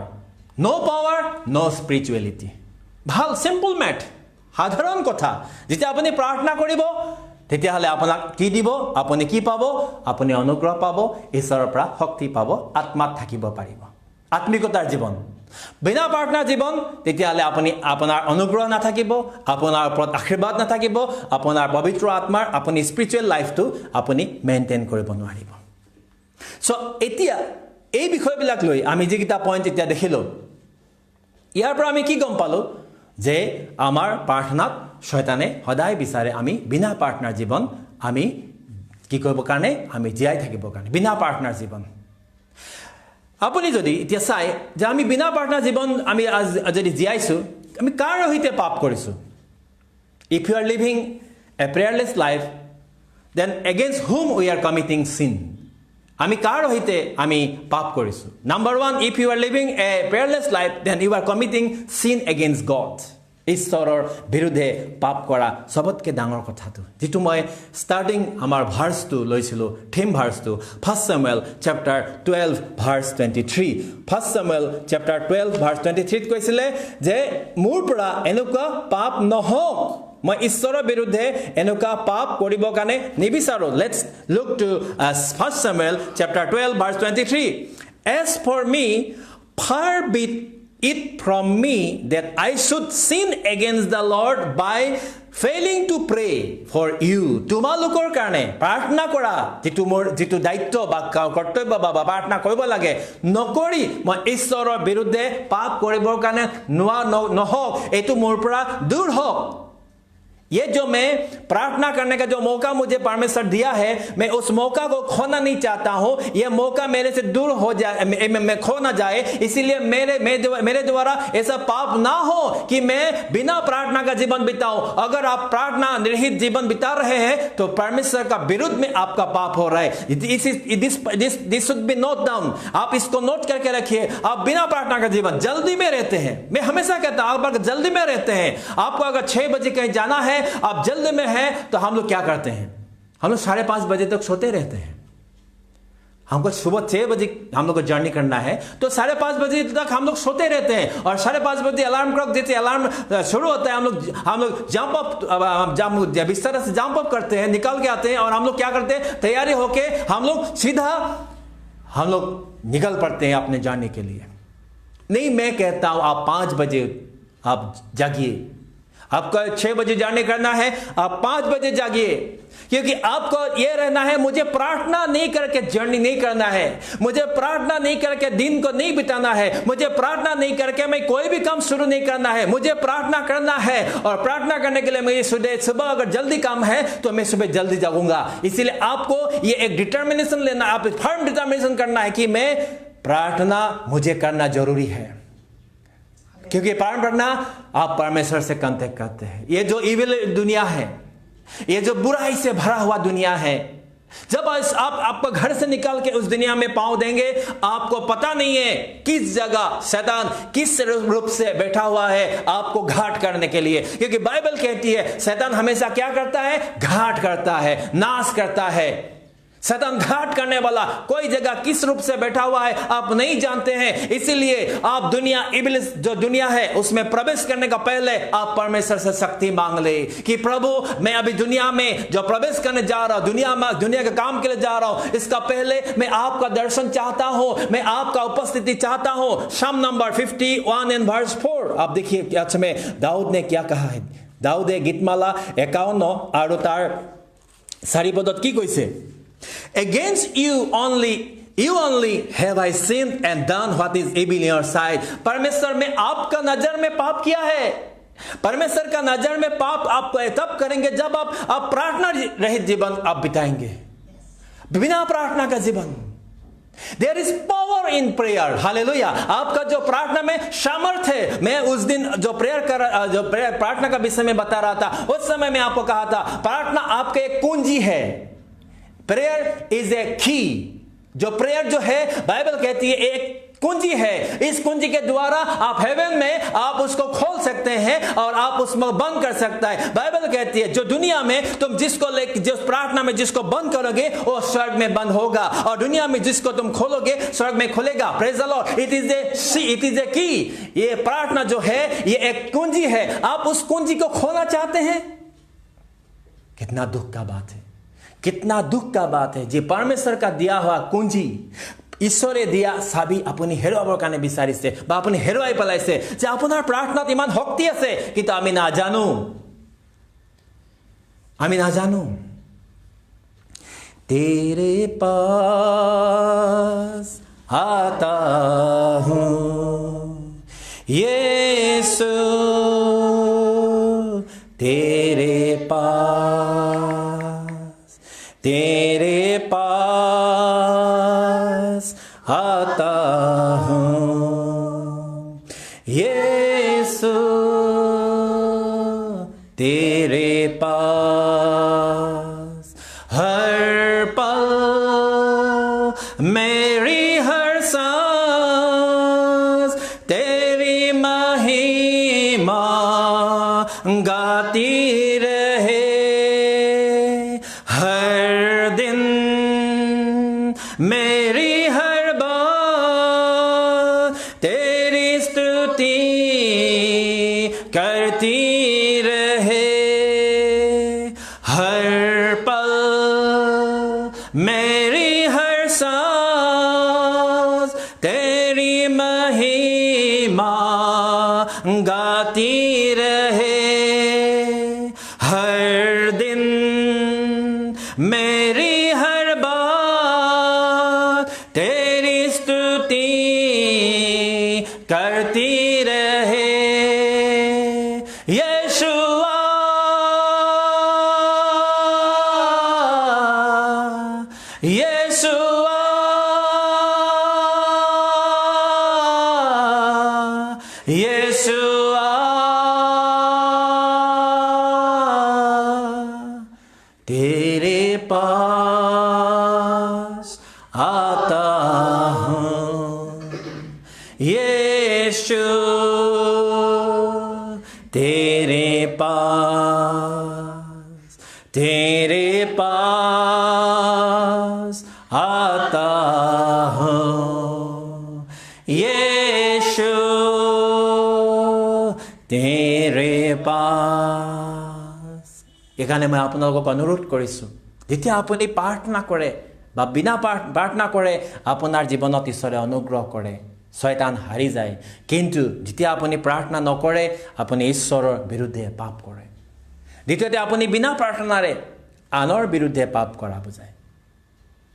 No power, no spirituality. ভাল সিম্পল মেথ, সাধাৰণ কথা। যেতিয়া আপুনি প্ৰাৰ্থনা কৰিব তেতিয়াহ'লে আপোনাক কি দিব? আপুনি কি পাব? আপুনি অনুগ্ৰহ পাব, ঈশ্বৰৰ পৰা শক্তি পাব, আত্মাত থাকিব পাৰিব, আত্মিকতাৰ জীৱন। বিনা প্ৰাৰ্থনাৰ জীৱন তেতিয়াহ'লে আপোনাৰ অনুগ্ৰহ নাথাকিব, আপোনাৰ ওপৰত আশীৰ্বাদ নাথাকিব, আপোনাৰ পবিত্ৰ আত্মাৰ আপুনি স্পিৰিচুৱেল লাইফটো আপুনি মেইনটেইন কৰিব নোৱাৰিব। চ' এতিয়া এই বিষয়বিলাক লৈ আমি যিকেইটা পইণ্ট এতিয়া দেখিলোঁ, ইয়াৰ পৰা আমি কি গম পালোঁ? যে আমাৰ প্ৰাৰ্থনাত শয়তানে সদায় বিচাৰে আমি বিনা প্ৰাৰ্থনাৰ জীৱন আমি কি কৰিব কাৰণে? আমি জীয়াই থাকিবৰ কাৰণে বিনা প্ৰাৰ্থনাৰ জীৱন। আপুনি যদি এতিয়া চাই যে আমি বিনা প্ৰাৰ্থনাৰ জীৱন আমি যদি জীয়াইছোঁ, আমি কাৰ সৈতে পাপ কৰিছোঁ? If you are living a prayerless life, then against whom we are committing sin? আমি কাৰ সৈতে আমি পাপ কৰিছোঁ? Number one, if you are living a prayerless life, then you are committing sin against God. ঈশ্বৰৰ বিৰুদ্ধে পাপ কৰা সবতকৈ ডাঙৰ কথাটো, যিটো মই ষ্টাৰ্টিং আমাৰ ভাৰ্চটো লৈছিলোঁ, theme ভাৰ্চটো 1 Samuel chapter 12 verse 23. 1 Samuel chapter 12 verse 23 কৈছিলে যে মোৰ পৰা এনেকুৱা পাপ নহওক, মই ঈশ্বৰৰ বিৰুদ্ধে এনেকুৱা পাপ কৰিবৰ কাৰণে নিবিচাৰোঁ। Let's look to 1 Samuel chapter 12 verse 23. As for me, far be it from me that I should sin against the Lord by failing to pray for you. তোমালোকৰ কাৰণে প্ৰাৰ্থনা কৰা যিটো দায়িত্ব বা কৰ্তব্য বা প্ৰাৰ্থনা কৰিব লাগে নকৰি মই ঈশ্বৰৰ বিৰুদ্ধে পাপ কৰিবৰ কাৰণে নহওক, এইটো মোৰ পৰা দূৰ হওক। ये जो मैं प्रार्थना करने का जो मौका मुझे परमेश्वर दिया है, मैं उस मौका को खोना नहीं चाहता हूं। यह मौका मेरे से दूर हो जाए, मैं खो ना जाए, इसीलिए मेरे द्वारा ऐसा पाप ना हो कि मैं बिना प्रार्थना का जीवन बिताऊं। अगर आप प्रार्थना रहित जीवन बिता रहे हैं तो परमेश्वर का विरुद्ध में आपका पाप हो रहा है। This should be note down. आप इसको नोट करके रखिए। आप बिना प्रार्थना का जीवन जल्दी में रहते हैं। मैं हमेशा कहता हूं, आप अगर जल्दी में रहते हैं, आपको अगर 6 बजे कहीं जाना है, आप जल्द में हैं, तो हम लोग क्या करते हैं? हम लोग 5:30 बजे तक सोते रहते हैं। हमको सुबह 6 बजे हम लोग को जर्नी करना है, तो 5:30 बजे तक हम लोग सोते रहते हैं। और 5:30 बजे अलार्म क्लॉक जैसे अलार्म शुरू होता है, हम लोग जंप अप बिस्तर से जंप अप करते हैं, निकल के आते हैं, और हम लोग क्या करते हैं? तैयारी होके हम लोग सीधा निकल पड़ते हैं अपने जाने के लिए। नहीं, मैं कहता हूं आप 5 बजे आप जागिए। आपको 6 बजे जाने करना है, आप 5 बजे जागिए, क्योंकि आपको यह रहना है मुझे प्रार्थना नहीं करके जर्नी नहीं करना है, मुझे प्रार्थना नहीं करके दिन को नहीं बिताना है, मुझे प्रार्थना नहीं करके मैं कोई भी काम शुरू नहीं करना है, मुझे प्रार्थना करना है। और प्रार्थना करने के लिए मैं सुबह अगर जल्दी काम है तो मैं सुबह जल्दी जाऊंगा। इसीलिए आपको ये एक डिटर्मिनेशन लेना, आप फर्म डिटर्मिनेशन करना है कि मैं प्रार्थना मुझे करना जरूरी है, क्योंकि प्रार्थना आप परमेश्वर से कांटेक्ट करते हैं। ये जो इविल दुनिया है, ये जो बुराई से भरा हुआ दुनिया है, जब आपको घर से निकाल के उस दुनिया में पांव देंगे, आपको पता नहीं है किस जगह शैतान किस रूप से बैठा हुआ है आपको घाट करने के लिए। क्योंकि बाइबल कहती है शैतान हमेशा क्या करता है? घाट करता है, नाश करता है। शैतान घाट करने वाला कोई जगह किस रूप से बैठा हुआ है आप नहीं जानते हैं। इसीलिए आप दुनिया, इब्लिस जो दुनिया है उसमें प्रवेश करने का पहले आप परमेश्वर से शक्ति मांग ले कि प्रभु मैं अभी दुनिया में जो प्रवेश करने जा रहा हूं, दुनिया के काम के लिए जा रहा हूं, इसका पहले मैं आपका दर्शन चाहता हूं, मैं आपका उपस्थिति चाहता हूं। शाम नंबर 51 एंड वर्स 4 आप देखिए क्या में दाऊद ने क्या कहा है। दाऊदे गीतमाला 51 और तार 4 पदत की কৈছে? Against you only have I sinned and done what is evil in your sight। परमेश्वर में आपका नजर में पाप किया है। परमेश्वर का नजर में पाप आप तब करेंगे जब आप प्रार्थना रहित जीवन आप बिताएंगे, बिना प्रार्थना का जीवन। There is power in prayer, hallelujah. आपका जो प्रार्थना में सामर्थ है। मैं उस दिन जो प्रार्थना का विषय में बता रहा था, उस समय मैं आपको कहा था प्रार्थना आपके एक कुंजी है। प्रेयर इज ए की। जो प्रेयर जो है बाइबल कहती है एक कुंजी है। इस कुंजी के द्वारा आप हेवन में आप उसको खोल सकते हैं और आप उसमें बंद कर सकता है। बाइबल कहती है जो दुनिया में तुम जिसको जिस प्रार्थना में जिसको बंद करोगे वो स्वर्ग में बंद होगा, और दुनिया में जिसको तुम खोलोगे स्वर्ग में खुलेगा। Praise the Lord. It is a की। ये प्रार्थना जो है ये एक कुंजी है। आप उस कुंजी को खोलना चाहते हैं? कितना दुख का बात है, कितना दुख का बात है। जे परमेश्वर का दिया हुआ कुंजी ঈশ্বৰে দিয়া চাবি আপুনি হেৰুৱাবৰ কাৰণে বিচাৰিছে বা আপুনি হেৰুৱাই পেলাইছে। যে আপোনাৰ প্ৰাৰ্থনাত ইমান শক্তি আছে কিন্তু আমি নাজানো। तेरे पास आता हूँ यीशु, तेरे पास आता हूँ यीशु, तेरे पास हर पल मेरी हर सांस तेरी महिमा गाती रहे। मेरी हर बात तेरी स्तुति करती रहे। हर पल मेरी हर सांस तेरी महिमा गाती रहे। हर दिन मेरी हर बात तेरी स्तुति करती रहे। यीशुआ यीशुआ यीशुआ तेरे पास आता हूँ यीशु, तेरे पास आता हूँ यीशु, तेरे पास। এখানে মই আপোনালোকক অনুৰোধ কৰিছোঁ যেতিয়া আপুনি প্ৰাৰ্থনা কৰে বা বিনা প্ৰাৰ্থনা কৰে আপোনাৰ জীৱনত ঈশ্বৰে অনুগ্ৰহ কৰে, শয়তান হাৰি যায়। কিন্তু যেতিয়া আপুনি প্ৰাৰ্থনা নকৰে আপুনি ঈশ্বৰৰ বিৰুদ্ধে পাপ কৰে। দ্বিতীয়তে আপুনি বিনা প্ৰাৰ্থনাৰে আনৰ বিৰুদ্ধে পাপ কৰা বুজায়।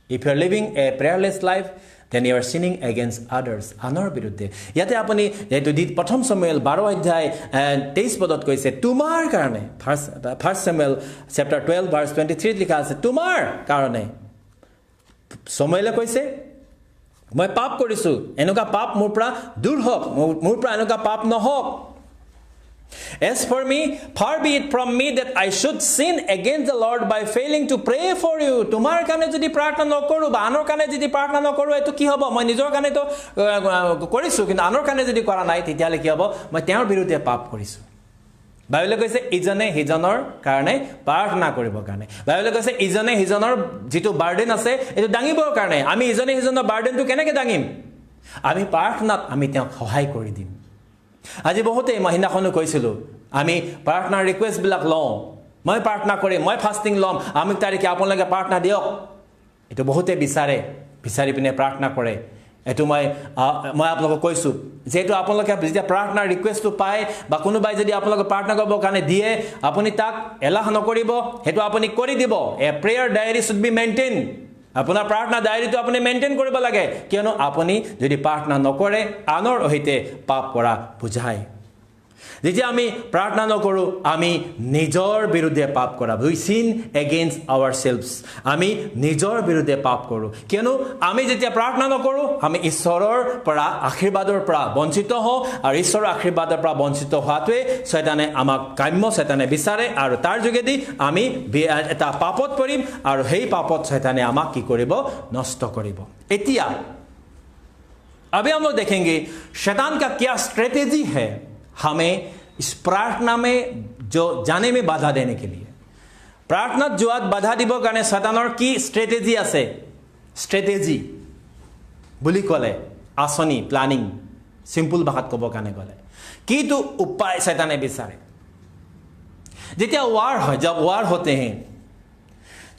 If you are living a prayerless life, then you are sinning against others, আনৰ বিৰুদ্ধে। ইয়াতে আপুনি যেহেতু প্ৰথম সমুৱেল 12 অধ্যায় 23 পদত কৈছে তোমাৰ কাৰণে। ফাৰ্ষ্ট সমুৱেল চেপ্টাৰ 12 ভাৰ্ছ 23 লিখা আছে তোমাৰ কাৰণে। সমুৱেলে কৈছে মই পাপ কৰিছোঁ, এনেকুৱা পাপ মোৰ পৰা দূৰ হওক, মোৰ পৰা এনেকুৱা পাপ নহওক। As for me, far be it from me that I should sin against the Lord by failing to pray for you. তোমাৰ কাৰণে যদি প্ৰাৰ্থনা নকৰো বা আনৰ কাৰণে যদি প্ৰাৰ্থনা নকৰো এটো কি হ'ব মই নিজৰ কাৰণে তো কৰিছো কিন্তু আনৰ কাৰণে যদি কৰা নাই তেতিয়ালে কি হ'ব মই তেওঁৰ বিৰুদ্ধে পাপ কৰিছো বাইবেলে কৈছে ইজনে হিজনৰ কাৰণে প্ৰাৰ্থনা কৰিবৰ কাৰণে বাইবেলে কৈছে ইজনে হিজনৰ যেটো বাৰ্ডেন আছে এটো দাঙিবৰ কাৰণে আমি ইজনে হিজনৰ বাৰ্ডেনটো কেনেকৈ দাঙিম আমি প্ৰাৰ্থনাত আমি তেওঁক সহায় কৰি দিম আজি বহুতে মহিনাখনো কৈছিলো আমি প্ৰাৰ্থনাৰ ৰিকুৱেষ্ট বিলাক লওঁ মই প্ৰাৰ্থনা কৰি মই ফাস্টিং লম আমি তাৰিখে আপোনালোকে প্ৰাৰ্থনা দিয়ক এটো বহুতে বিচাৰি পিনে প্ৰাৰ্থনা কৰে এটো মই আপোনালোকক কৈছো যেটো আপোনালোকে যেতিয়া প্ৰাৰ্থনাৰ ৰিকুৱেষ্টটো পায় বা কোনোবাই যদি আপোনালোকক প্ৰাৰ্থনা কৰিবৰ কাৰণে দিয়ে আপুনি তাক এলাহ নকৰিব হেতু আপুনি কৰি দিব a prayer diary should be maintain আপোনাৰ প্ৰাৰ্থনা ডায়েৰীটো আপুনি মেইনটেইন কৰিব লাগে কিয়নো আপুনি যদি প্ৰাৰ্থনা নকৰে আনৰ সৈতে পাপ কৰা বুঝায় যেতিয়া আমি প্ৰাৰ্থনা নকৰো আমি নিজৰ বিৰুদ্ধে পাপ কৰা we sin against ourselves আমি নিজৰ বিৰুদ্ধে পাপ কৰো কিয়নো আমি যেতিয়া প্ৰাৰ্থনা নকৰো আমি ঈশ্বৰৰ পৰা আশীৰ্বাদৰ পৰা বঞ্চিত হওঁ আৰু ঈশ্বৰৰ আশীৰ্বাদৰ পৰা বঞ্চিত হোৱাটোৱে শয়তানে আমাক কাম্য শয়তানে বিচাৰে আৰু তাৰ যোগেদি আমি এটা পাপত পৰিম আৰু সেই পাপত শয়তানে আমাক কি কৰিব নষ্ট কৰিব এতিয়া अभी हम लोग देखेंगे शैतान का क्या स्ट्रेटेजी है हमें इस प्रार्थना में जो जाने में बाधा देने के लिए प्रार्थना जोआत बाधा दिबो কাৰণে শয়তানৰ কি স্ট্ৰেটেজি আছে স্ট্ৰেটেজি বুলি কলে আসনি প্ল্যানিং সিম্পল ভাষাত ক'ব কাৰণে গলে কিটো উপায় শয়তানে বিচাৰে যেতিয়া वार হয় जब वार होते हैं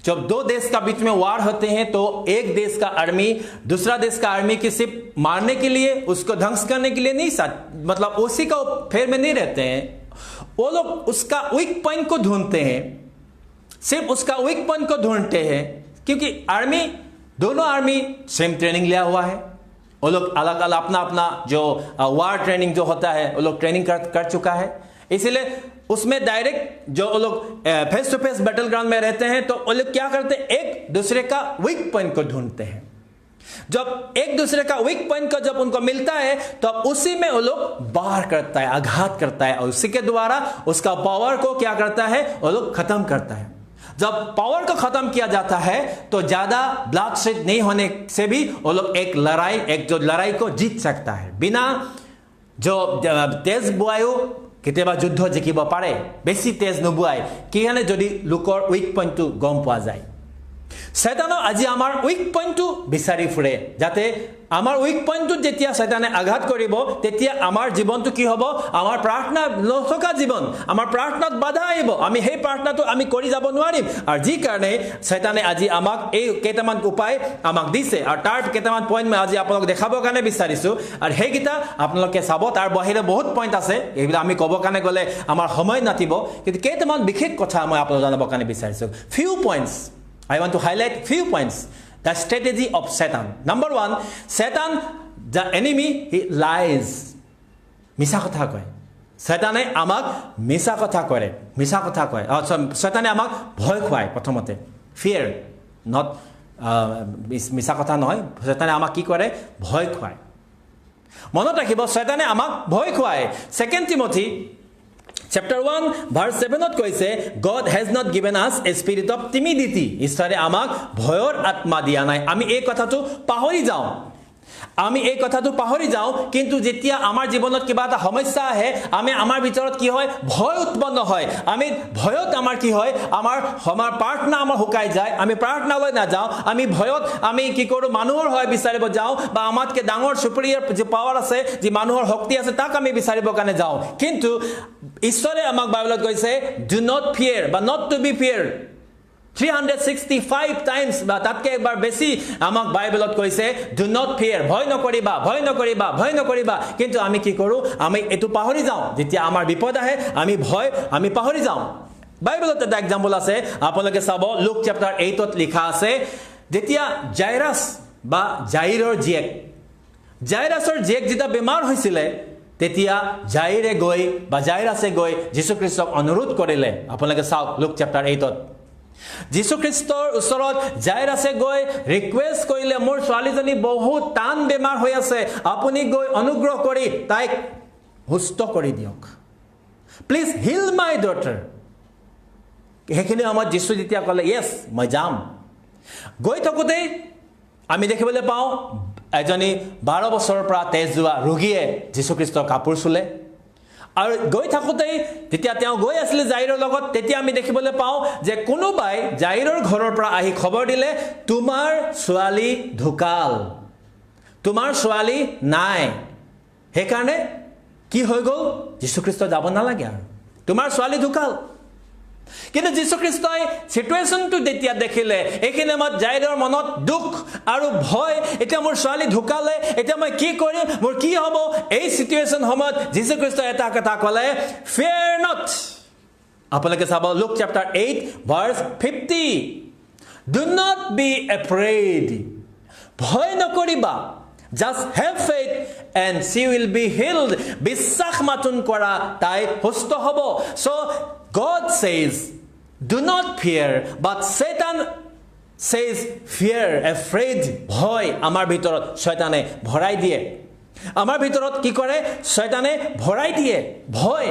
जब दो देश का बीच में वार होते हैं तो एक देश का आर्मी दूसरा देश का आर्मी की सिर्फ मारने के लिए उसको ध्वंस करने के लिए नहीं मतलब उसी का फेर में नहीं रहते हैं वो लोग उसका वीक पॉइंट को ढूंढते हैं सिर्फ उसका वीक पॉइंट को ढूंढते हैं क्योंकि आर्मी दोनों आर्मी सेम ट्रेनिंग लिया हुआ है वो लोग अलग अलग अपना अपना जो वार ट्रेनिंग जो होता है वो लोग ट्रेनिंग कर चुका है इसलिए उसमें डायरेक्ट जो लोग face to face battle ground में रहते हैं तो वो लोग क्या करते हैं एक दूसरे का वीक पॉइंट को ढूंढते हैं जब एक दूसरे का वीक पॉइंट को जब उनको मिलता है तो उसी में वो लोग वार करता है आघात करता है और उसी के द्वारा उसका पावर को क्या करता है वो लोग खत्म करता है जब पावर को खत्म किया जाता है तो ज्यादा ब्लड शेड नहीं होने से भी वो लोग एक लड़ाई को जीत सकता है बिना जो तेज बुआयो কেতিয়াবা যুদ্ধ জিকিব পাৰে বেছি তেজ নবুৱাই কিহানে যদি লোকৰ উইক পইণ্টটো গম পোৱা যায় শয়তানো আজি আমাৰ উইক পইণ্টটো বিচাৰি ফুৰে যাতে আমাৰ উইক পইণ্টটো যেতিয়া শয়তানে আঘাত কৰিব তেতিয়া আমাৰ জীৱনটো কি হ'ব আমাৰ প্ৰাৰ্থনা নথকা জীৱন আমাৰ প্ৰাৰ্থনাত বাধা আহিব আমি সেই প্ৰাৰ্থনাটো আমি কৰি যাব নোৱাৰিম আৰু যি কাৰণে শয়তানে আজি আমাক এই কেইটামান উপায় আমাক দিছে আৰু তাৰ কেইটামান পইণ্ট মই আজি আপোনাক দেখাবৰ কাৰণে বিচাৰিছো আৰু সেইকেইটা আপোনালোকে চাব তাৰ বাহিৰে বহুত পইণ্ট আছে এইবিলাক আমি ক'ব কাৰণে গ'লে আমাৰ সময় নাটিব কিন্তু কেইটামান বিশেষ কথা মই আপোনালোকক জনাবৰ কাৰণে বিচাৰিছো few points I want to highlight few points the strategy of Satan number 1 Satan the enemy he lies মিছা কথা কয় শয়তানে আমাক মিছা কথা কয় শয়তানে আমাক ভয় খুৱায় প্ৰথমতে fear not মিছা কথা নহয় শয়তানে আমাক কি কৰে ভয় খুৱায় মনত ৰাখিব শয়তানে আমাক ভয় খুৱায় 2 Timothy Chapter 1 verse 7 কৈছে God has not given us a spirit of timidity ঈশ্বৰে আমাক ভয়ৰ আত্মা দিয়া নাই আমি এই কথাটো পাহৰি যাওঁ কিন্তু যেতিয়া আমাৰ জীৱনত কিবা এটা সমস্যা আহে আমি আমাৰ ভিতৰত কি হয় ভয় উৎপন্ন হয় আমি ভয়ত আমাৰ কি হয় আমাৰ প্ৰাৰ্থনা আমাৰ হুকাই যায় আমি প্ৰাৰ্থনালৈ না যাওঁ আমি ভয়ত আমি কি কৰো মানুহৰ হয় বিচাৰিব যাওঁ বা আমাতকে ডাঙৰ সুপিৰিয়ৰ যে পাৱাৰ আছে যে মানুহৰ শক্তি আছে তাক আমি বিচাৰিব কাৰণে যাওঁ কিন্তু ঈশ্বৰে আমাক বাইবেলত কৈছে do not fear বা not to be feared 365 times বা তাতকে একবাৰ বেছি আমাক বাইবেলত কৈছে do not fear ভয় নকৰিবা কিন্তু আমি কি কৰো আমি এটো পাহৰি যাওঁ যেতিয়া আমাৰ বিপদ আহে আমি পাহৰি যাওঁ বাইবেলত এটা এক্সাম্পল আছে আপোনালোকে চাব লুক চ্যাপ্টাৰ 8 ত লিখা আছে যেতিয়া জাইৰাছ বা জাইৰৰ জাইৰাছৰ যেতিয়া বেমাৰ হৈছিল তেতিয়া জাইৰাছে গৈ যীশু খ্ৰীষ্টক অনুৰোধ কৰিলে আপোনালোকে চাওক লুক চ্যাপ্টাৰ 8 ত যীশু খ্ৰীষ্টৰ ওচৰত জাইৰাছে গৈ ৰিকুৱেষ্ট কৰিলে মোৰ ছোৱালীজনী বহুত টান বেমাৰ হৈ আছে আপুনি গৈ অনুগ্ৰহ কৰি তাইক সুস্থ কৰি দিয়ক প্লিজ হিল মাই ডটাৰ সেইখিনি সময়ত যীশু যেতিয়া ক'লে য়েছ মই যাম গৈ থাকোঁতেই আমি দেখিবলৈ পাওঁ এজনী 12 বছৰৰ পৰা তেজ যোৱা ৰোগীয়ে যীশুখ্ৰীষ্টৰ কাপোৰ চুলে আৰু গৈ থাকোঁতেই যেতিয়া তেওঁ গৈ আছিল জাইৰৰ লগত তেতিয়া আমি দেখিবলৈ পাওঁ যে কোনোবাই জাইৰৰ ঘৰৰ পৰা আহি খবৰ দিলে তোমাৰ ছোৱালী ঢুকাল তোমাৰ ছোৱালী নাই সেইকাৰণে কি হৈ গ'ল যীশুখ্ৰীষ্ট যাব নালাগে আৰু তোমাৰ ছোৱালী ঢুকাল কিন্তু যীশুখ্ৰীষ্টই সিচুৱেশ্যনটো যেতিয়া দেখিলে এইখিনি সময়ত জাইৰৰ মনত দুখ আৰু ভয় এতিয়া মোৰ ছোৱালী ঢুকালে এতিয়া মই কি কৰিম মোৰ কি হ'ব এই সিচুৱেশ্যন সময়ত যীশুখ্ৰীষ্টই এটা কথা ক'লে fear not আপোনালোকে চাব look chapter 8 verse 50 do not be afraid ভয় নকৰিবা just have faith and she will be healed বিশ্বাস মাতুন কৰা তাই সুস্থ হ'ব so God says do not fear but Satan says fear afraid bhoy amar bhitorot shaytane bhorai diye amar bhitorot ki kore shaytane bhorai diye bhoy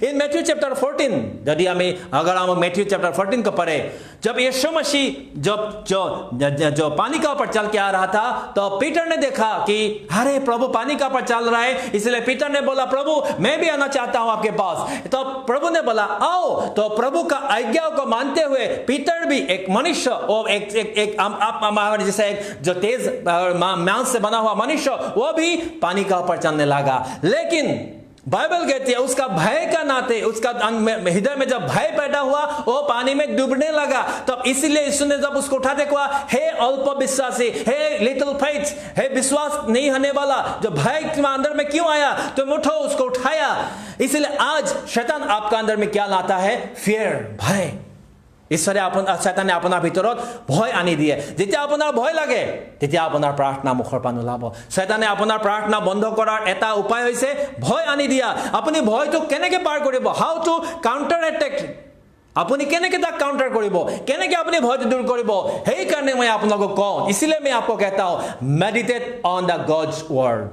in Matthew chapter 14 यदि हमें अगर हम Matthew chapter 14 को पढ़े जब यीशु मसीह जो पानी का ऊपर चल के आ रहा था तो पीटर ने देखा कि अरे प्रभु पानी का ऊपर चल रहा है इसलिए पीटर ने बोला प्रभु मैं भी आना चाहता हूं आपके पास तो प्रभु ने बोला आओ तो प्रभु का आज्ञा को मानते हुए पीटर भी एक मनुष्य और एक हमारे जैसे जो तेज मांस से बना हुआ मनुष्य वो भी पानी का ऊपर चलने लगा लेकिन बाइबल कहती है उसका भय का नाते उसका हृदय में जब भय पैदा हुआ वो पानी में डूबने लगा तब इसीलिए यीशु ने जब उसको उठाते कहा हे अल्प विश्वासी हे लिटिल फेथ हे विश्वास नहीं होने वाला जो भय तुम्हारे अंदर में क्यों आया तुम उठो उसको उठाया इसलिए आज शैतान आपका अंदर में क्या लाता है फियर भय ঈশ্বৰে শয়তানে আপোনাৰ ভিতৰত ভয় আনি দিয়ে যেতিয়া আপোনাৰ ভয় লাগে তেতিয়া আপোনাৰ প্ৰাৰ্থনা মুখৰ পৰা নোলাব শয়তানে আপোনাৰ প্ৰাৰ্থনা বন্ধ কৰাৰ এটা উপায় হৈছে ভয় আনি দিয়া আপুনি ভয়টো কেনেকৈ পাৰ কৰিব হাউ টু কাউন্টাৰ এটেক আপুনি কেনেকৈ তাক কাউন্টাৰ কৰিব কেনেকৈ আপুনি ভয়টো দূৰ কৰিব সেই কাৰণে মই আপোনাক কওঁ इसलिए मैं आपको कहता हूं meditate on the gods word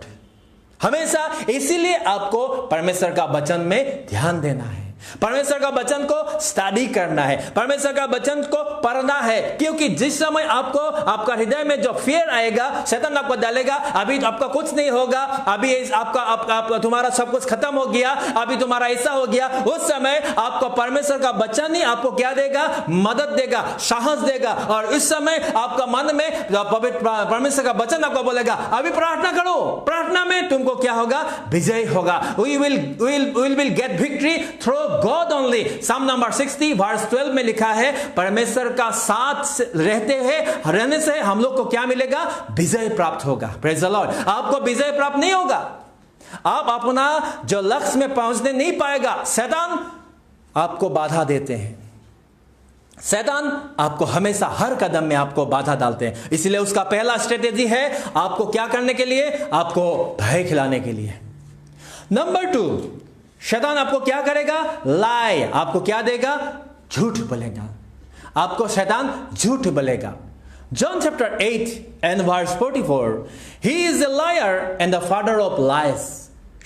हमेशा इसीलिए आपको परमेश्वर का वचन में ध्यान देना है परमेश्वर का वचन को स्टडी करना है परमेश्वर का वचन को पढ़ना है क्योंकि जिस समय आपको आपका हृदय में जो फियर आएगा शैतान आपको डालेगा अभी आपका कुछ नहीं होगा अभी आपका तुम्हारा सब कुछ खत्म हो गया अभी तुम्हारा ऐसा हो गया उस समय आपको परमेश्वर का वचन ही आपको क्या देगा मदद देगा साहस देगा और उस समय आपका मन में परमेश्वर का वचन आपको बोलेगा अभी प्रार्थना करो प्रार्थना में तुमको क्या होगा विजय होगा we will get victory through God only Psalm number 60 verse 12 में लिखा है परमेश्वर का साथ रहने से हम लोग को क्या मिलेगा विजय प्राप्त होगा praise the Lord आपको विजय प्राप्त नहीं होगा आप अपना जो लक्ष्य में पहुंचने नहीं पाएगा शैतान आपको बाधा देते हैं शैतान आपको हमेशा हर कदम में आपको बाधा डालते हैं इसलिए उसका पहला स्ट्रेटेजी है आपको क्या करने के लिए आपको भय खिलाने के लिए नंबर 2 शैतान आपको क्या करेगा लाई आपको क्या देगा झूठ बोलेगा आपको शैतान झूठ बोलेगा John chapter 8 and verse 44 he is a liar and the father of lies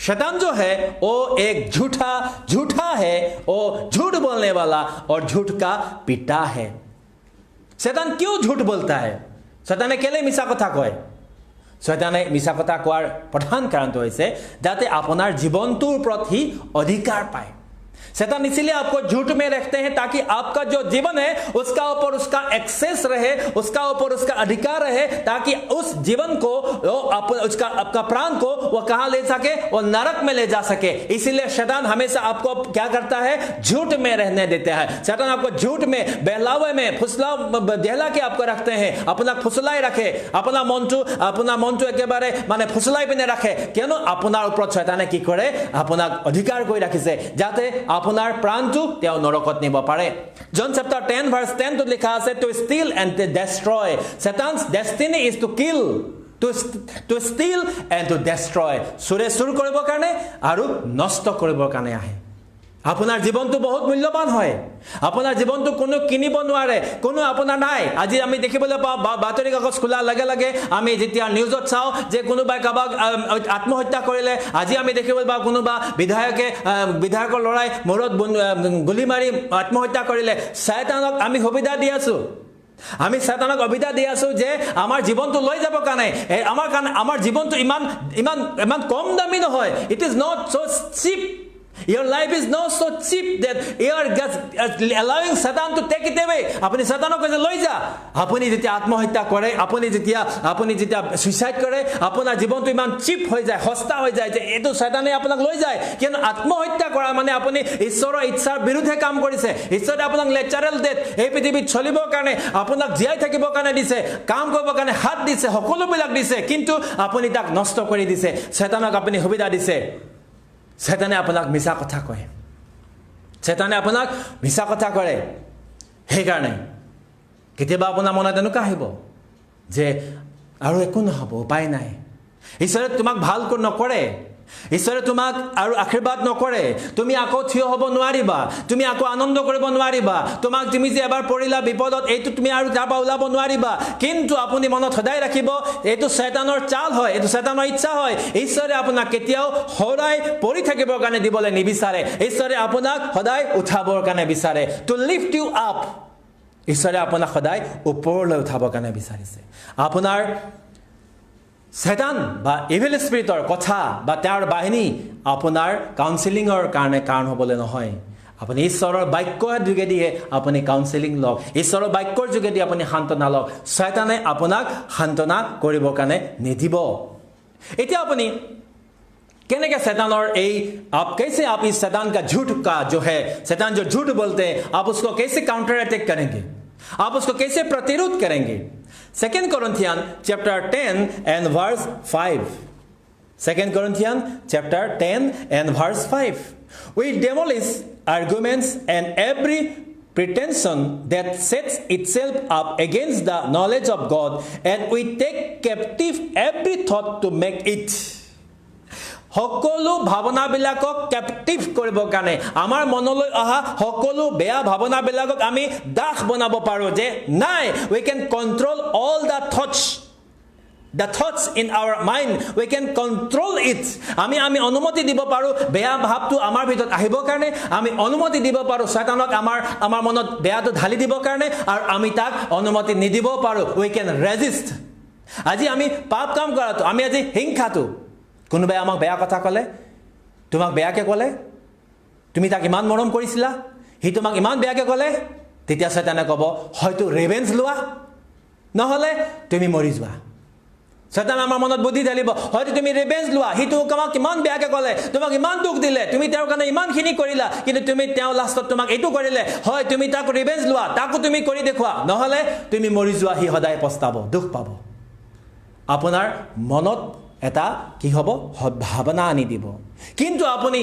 शैतान जो है वो एक झूठा है वो झूठ बोलने वाला और झूठ का पिता है शैतान क्यों झूठ बोलता है शैताने केले मिसा कथा कय शैताने मिसा कथा कोৱাৰ প্ৰধান কাৰণটো হৈছে যাতে আপোনাৰ জীৱনটোৰ প্ৰতি অধিকাৰ পায় शैतान इसलिए आपको झूठ में रखते हैं ताकि आपका जो जीवन है उसका ऊपर उसका एक्सेस रहे उसका ऊपर उसका अधिकार रहे ताकि उस जीवन को उसका आपका प्राण को वो कहां ले सके वो नरक में ले जा सके इसीलिए शैतान हमेशा आपको क्या करता है झूठ में रहने देता है शैतान आपको झूठ में बहलावे में दहला के आपको रखते हैं अपना फुसलाई रखे अपना মনটো একেবাৰে মানে ফুসলাই পিনে ৰাখে কিয়নো আপোনাৰ ওপৰত শয়তানে কি কৰে আপোনাক অধিকাৰ কৰি ৰাখিছে যাতে আপোনাৰ প্ৰাণটো তেওঁ নৰকত নিব পাৰে John chapter 10 verse 10 তো লিখা আছে to steal and to destroy Satan's destiny is to kill to steal and to destroy সুৰে সুৰ কৰিবৰ কাৰণে আৰু নষ্ট কৰিবৰ কাৰণে আহে আপোনাৰ জীৱনটো বহুত মূল্যৱান হয় আপোনাৰ জীৱনটো কোনো কিনিব নোৱাৰে কোনো আপোনাৰ নাই আজি আমি দেখিবলৈ পাওঁ বাতৰি কাগজ খোলাৰ লগে লগে আমি যেতিয়া নিউজত চাওঁ যে কোনোবাই কাবাক আত্মহত্যা কৰিলে আজি আমি দেখিবলৈ পাওঁ কোনোবা বিধায়কৰ লৰাই মূৰত গুলি মাৰি আত্মহত্যা কৰিলে শয়তানক আমি সুবিধা দি আছো আমি শয়তানক সুবিধা দি আছো যে আমাৰ জীৱনটো লৈ যাব কাৰণে আমাৰ জীৱনটো ইমান কম দামী নহয় it is not so cheap Your life is not so cheap that you are just allowing Satan to take it away. Apuni Satanok kaise loi ja. Apuni jetia atmohotya kore, apuni jetia suicide kore, apunar jibon to iman cheap hoi jay, hosta hoi jay je etu Satane apunak loi jay. Kion atmohotya kora mane apuni ishoro ichhar birudhe kaam korise. Ishore apunak natural death ei prithibit cholibor karone apunak jiyai thakibor karone dise, kaam koribor karone hat dise, hokolo bilak dise, kintu apuni tak nosto kori dise. Satanok apuni hubida dise. Satane আপোনাক মিছা কথা কয় Satane আপোনাক মিছা কথা কৰে হে কাৰণে কেতিয়াবা আপোনাৰ মনত এনেকুৱা আহিব যে আৰু একো নহব উপায় নাই ঈশ্বৰে তোমাক ভাল নকৰে ঈশ্বৰে তোমাক আৰু আশীৰ্বাদ নকৰে তুমি আকৌ থিয় হ'ব নোৱাৰিবা তুমি আকৌ আনন্দ কৰিব নোৱাৰিবা তুমি যে এবাৰ পৰিলা বিপদত এইটো তুমি আৰু যাবা ওলাব নোৱাৰিবা কিন্তু আপুনি মনত সদায় ৰাখিব এইটো শয়তানৰ চাল হয় এইটো শয়তানৰ ইচ্ছা হয় ঈশ্বৰে আপোনাক কেতিয়াও সদায় পৰি থাকিবৰ কাৰণে দিবলৈ নিবিচাৰে ঈশ্বৰে আপোনাক সদায় উঠাবৰ কাৰণে বিচাৰে টু লিফট ইউ আপ ঈশ্বৰে আপোনাক সদায় ওপৰলৈ উঠাবৰ কাৰণে বিচাৰিছে আপোনাৰ Satan বা ইভিল স্পিৰিটৰ কথা বা তেওঁৰ বাহিনী আপোনাৰ কাউন্সেলিংৰ কাৰণে কাৰণ হ'বলে নহয় আপুনি ঈশ্বৰৰ বাক্যৰ যোগেদি আপুনি কাউন্সেলিং লওক ঈশ্বৰৰ বাক্যৰ যোগেদি আপুনি শান্তনা লওক শয়তানে আপোনাক শান্তনা কৰিবৰ কাৰণে নিদিব এতিয়া আপুনি কেনেকৈ শয়তানৰ এই कैसे आप इस शैतान का झूठ का जो है शैतान जो झूठ बोलते हैं आप उसको कैसे काउंटर अटैक करेंगे आप उसको कैसे प्रतिरोध करेंगे 2 Corinthians chapter 10 and verse 5 2 Corinthians chapter 10 and verse 5 we demolish arguments and every pretension that sets itself up against the knowledge of God and we take captive every thought to make it সকলো ভাবনাবিলাকক captive কৰিব কাৰণে আমাৰ মনলৈ অহা সকলো বেয়া ভাবনাবিলাকক আমি দাস বনাব পাৰো যে নাই we can control all the thoughts in our mind we can control it আমি অনুমতি দিব পাৰো বেয়া ভাবটো আমাৰ ভিতৰত আহিবৰ কাৰণে আমি অনুমতি দিব পাৰো শয়তানক আমাৰ মনত বেয়াটো ঢালি দিবৰ কাৰণে আৰু আমি তাক অনুমতি নিদিব পাৰো we can resist আজি আমি পাপ কাম কৰাটো আমি আজি হিংসাটো কোনোবাই আমাক বেয়া কথা ক'লে তোমাক বেয়াকে ক'লে তুমি তাক ইমান মৰম কৰিছিলা হি তোমাক ইমান বেয়াকে ক'লে তেতিয়া শয়তানে ক'ব হয়তো ৰিভেঞ্জ লোৱা নহলে তুমি মৰি যোৱা শয়তান আমাৰ মনত বুদ্ধি ঢালিব হয়তো তুমি ৰিভেঞ্জ লোৱা হি তোমাক ইমান বেয়াকে ক'লে তোমাক ইমান দুখ দিলে তুমি তেওঁৰ কাৰণে ইমানখিনি কৰিলা কিন্তু তুমি তেওঁ লাষ্টত তোমাক এইটো কৰিলে হয় তুমি তাক ৰিভেঞ্জ লোৱা তাকো তুমি কৰি দেখুৱা নহলে তুমি মৰি যোৱা হি সদায় পস্তাব দুখ পাব আপোনাৰ মনত এটা কি হ'ব ভাবনা আনি দিব কিন্তু আপুনি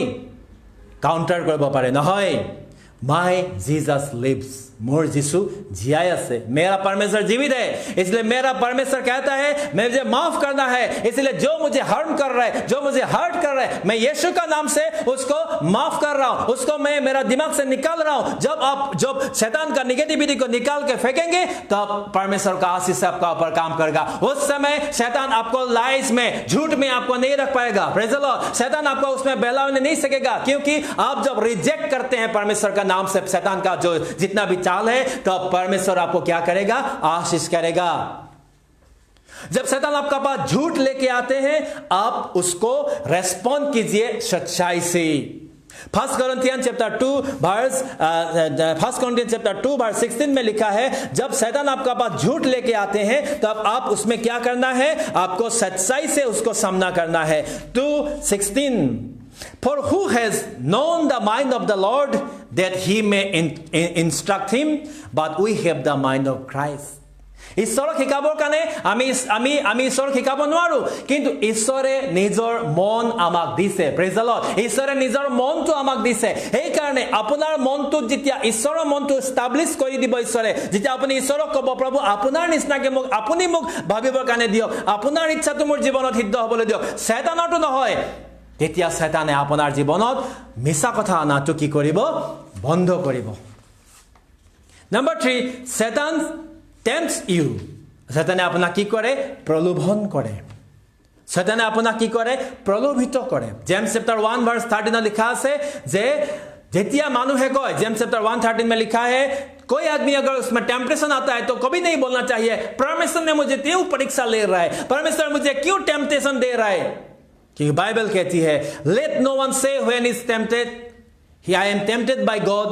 কাউন্টাৰ কৰিব পাৰে নহয় মাই জিজাস লিভস मोर यीशु जिया से मेरा परमेश्वर जीवित है इसलिए मेरा परमेश्वर कहता है मुझे माफ करना है इसलिए जो मुझे हार्म कर रहा है जो मुझे हर्ट कर रहा है मैं यीशु का नाम से उसको माफ कर रहा हूं उसको मैं मेरा दिमाग से निकाल रहा हूं जब शैतान का नेगेटिविटी को निकाल के फेंकेंगे तब परमेश्वर का आशीष आपका ऊपर काम करेगा उस समय शैतान आपको लाइस में झूठ में आपको नहीं रख पाएगा प्रेज द लॉर्ड शैतान आपको उसमें बहलाने नहीं सकेगा क्योंकि आप जब रिजेक्ट करते हैं परमेश्वर का नाम से शैतान का जो जितना भी है तो परमेश्वर आपको क्या करेगा आशीष करेगा जब शैतान आपका पास झूठ लेके आते हैं आप उसको रेस्पॉन्ड कीजिए सच्चाई से 1 Corinthians chapter 2 verse 16 में लिखा है जब शैतान आपका पास झूठ लेके आते हैं तब आप उसमें क्या करना है आपको सच्चाई से उसको सामना करना है 2:16 For who has known the mind of the Lord that he may instruct him? But we have the mind of Christ. ঈশ্বৰক শিকাবৰ কাৰণে আমি ঈশ্বৰক শিকাব নোৱাৰো কিন্তু ঈশ্বৰে নিজৰ মন আমাক দিছে প্ৰেজ দ্য লৰ্ড ঈশ্বৰে নিজৰ মনটো আমাক দিছে এই কাৰণে আপোনাৰ মনটো যেতিয়া ঈশ্বৰৰ মনটো এষ্টাবলিশ কৰি দিব ঈশ্বৰে যেতিয়া আপুনি ঈশ্বৰক ক'ব প্ৰভু আপোনাৰ নিচিনাকে আপুনি মোক ভাবিবৰ কাৰণে দিয়ক আপোনাৰ ইচ্ছাটো মোৰ জীৱনত সিদ্ধ হ'বলৈ দিয়ক শয়তানৰটো নহয় তেতিয়া শয়তানে আপোনাৰ জীৱনত মিছা কথা আনাটো কি কৰিব বন্ধ কৰিব Number 3 Satan tempts you শয়তানে আপোনাক কি কৰে প্ৰলোভন কৰে শয়তানে আপোনাক কি কৰে প্ৰলোভিত কৰে জেমছ চেপ্টাৰ 1 ভাৰ্স 13 লিখা আছে যে যেতিয়া মানুহে কয় जेम्स चैप्टर 1:13 में लिखा है कोई आदमी अगर उसमें टेम्पटेशन आता है तो कभी नहीं बोलना चाहिए परमेश्वर ने मुझे क्यों परीक्षा ले रहा है परमेश्वर मुझे क्यों टेम्पटेशन दे रहा है क्योंकि बाइबल कहती है let no one say when is tempted I am tempted by God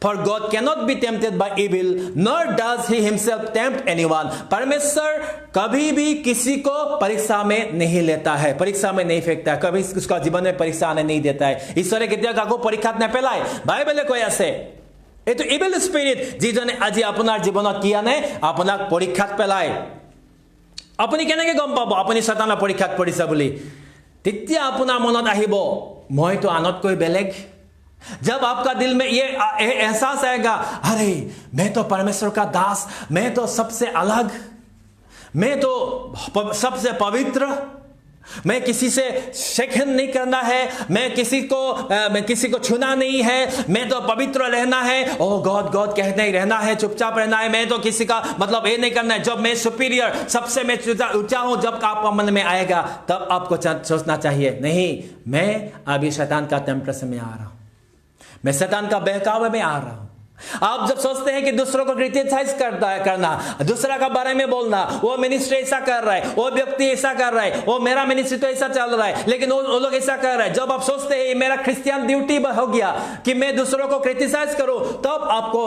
for God cannot be tempted by evil nor does he himself tempt anyone परमेश्वर कभी भी किसी को परीक्षा में नहीं लेता है परीक्षा में नहीं फेंकता है कभी उसका जीवन में परीक्षा आने नहीं देता है ईश्वरे केतिया काको परीक्षात नेपेलाय बाइबले কৈ আছে এটো ইভিল স্পিৰিট যিজনে আজি আপোনাৰ জীৱনত কি আনে আপোনাক পৰীক্ষাত পেলায় আপুনি কেনেকৈ গম পাব আপুনি শয়তানৰ পৰীক্ষাত পৰিছে বুলি তেতিয়া আপোনাৰ মনত আহিব মইতো আনতকৈ বেলেগ जब आपका दिल में ये एहसास आएगा अरे मैं तो परमेश्वर का दास मैं तो सबसे अलग मैं तो सबसे पवित्र मैं किसी से शेखन नहीं करना है मैं किसी को छूना नहीं है मैं तो पवित्र रहना है ओ गॉड गॉड कहते ही रहना है चुपचाप रहना है मैं तो किसी का मतलब ये नहीं करना है जब मैं सुपीरियर सबसे मैं ऊंचा हूं जब आपका मन में आएगा तब आपको सोचना चाहिए नहीं मैं अभी शैतान का टेम्पटेशन में आ रहा हूं मैं शैतान का बहकावे में आ रहा हूं आप जब सोचते हैं कि दूसरों को क्रिटिसाइज करना दूसरा का बारे में बोलना वो मिनिस्ट्री ऐसा कर रहा है वो व्यक्ति ऐसा कर रहा है वो मेरा मिनिस्ट्री तो ऐसा चल रहा है लेकिन वो लोग ऐसा कर रहा है जब आप सोचते हैं मेरा क्रिश्चियन ड्यूटी हो गया कि मैं दूसरों को क्रिटिसाइज करूं तब आपको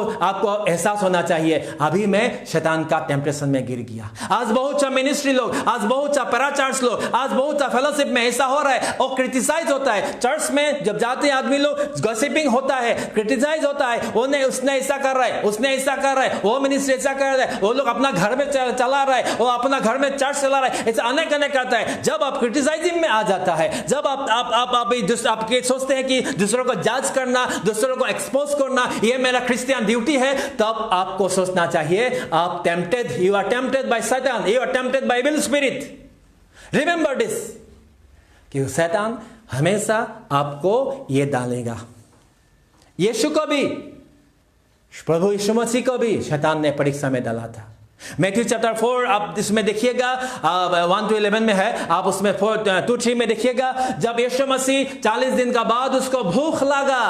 एहसास होना चाहिए अभी मैं शैतान का टेम्पटेशन में गिर गया आज बहुत सा मिनिस्ट्री लोग आज बहुत सा पैराचर्च लोग आज बहुत सा फेलोशिप में ऐसा हो रहा है और क्रिटिसाइज होता है चर्च में जब जाते हैं आदमी लोग गॉसिपिंग होता है क्रिटिसाइज होता है उसने ऐसा कर रहा है उसने ऐसा कर रहा है वो मिनिस्ट्री ऐसा कर रहा है वो लोग अपना घर में चला रहा है वो अपना घर में चर्च चला रहा है ऐसा अनेक करता है जब आप क्रिटिसाइजिंग में आ जाता है जब आप आपके सोचते हैं कि दूसरों को जज करना दूसरों को एक्सपोज करना ये मेरा क्रिश्चियन ड्यूटी है तब आपको सोचना चाहिए आप tempted you are tempted by शैतान you are tempted by evil spirit remember this कि शैतान हमेशा आपको ये डालेगा यीशु को भी प्रभु यीशु मसीह को भी शैतान ने परीक्षा में डाला था मैथ्यू चैप्टर 4 आप इसमें देखिएगा 1-11 में है आप उसमें 2-3 में देखिएगा जब यीशु मसीह 40 दिन का बाद उसको भूख लगा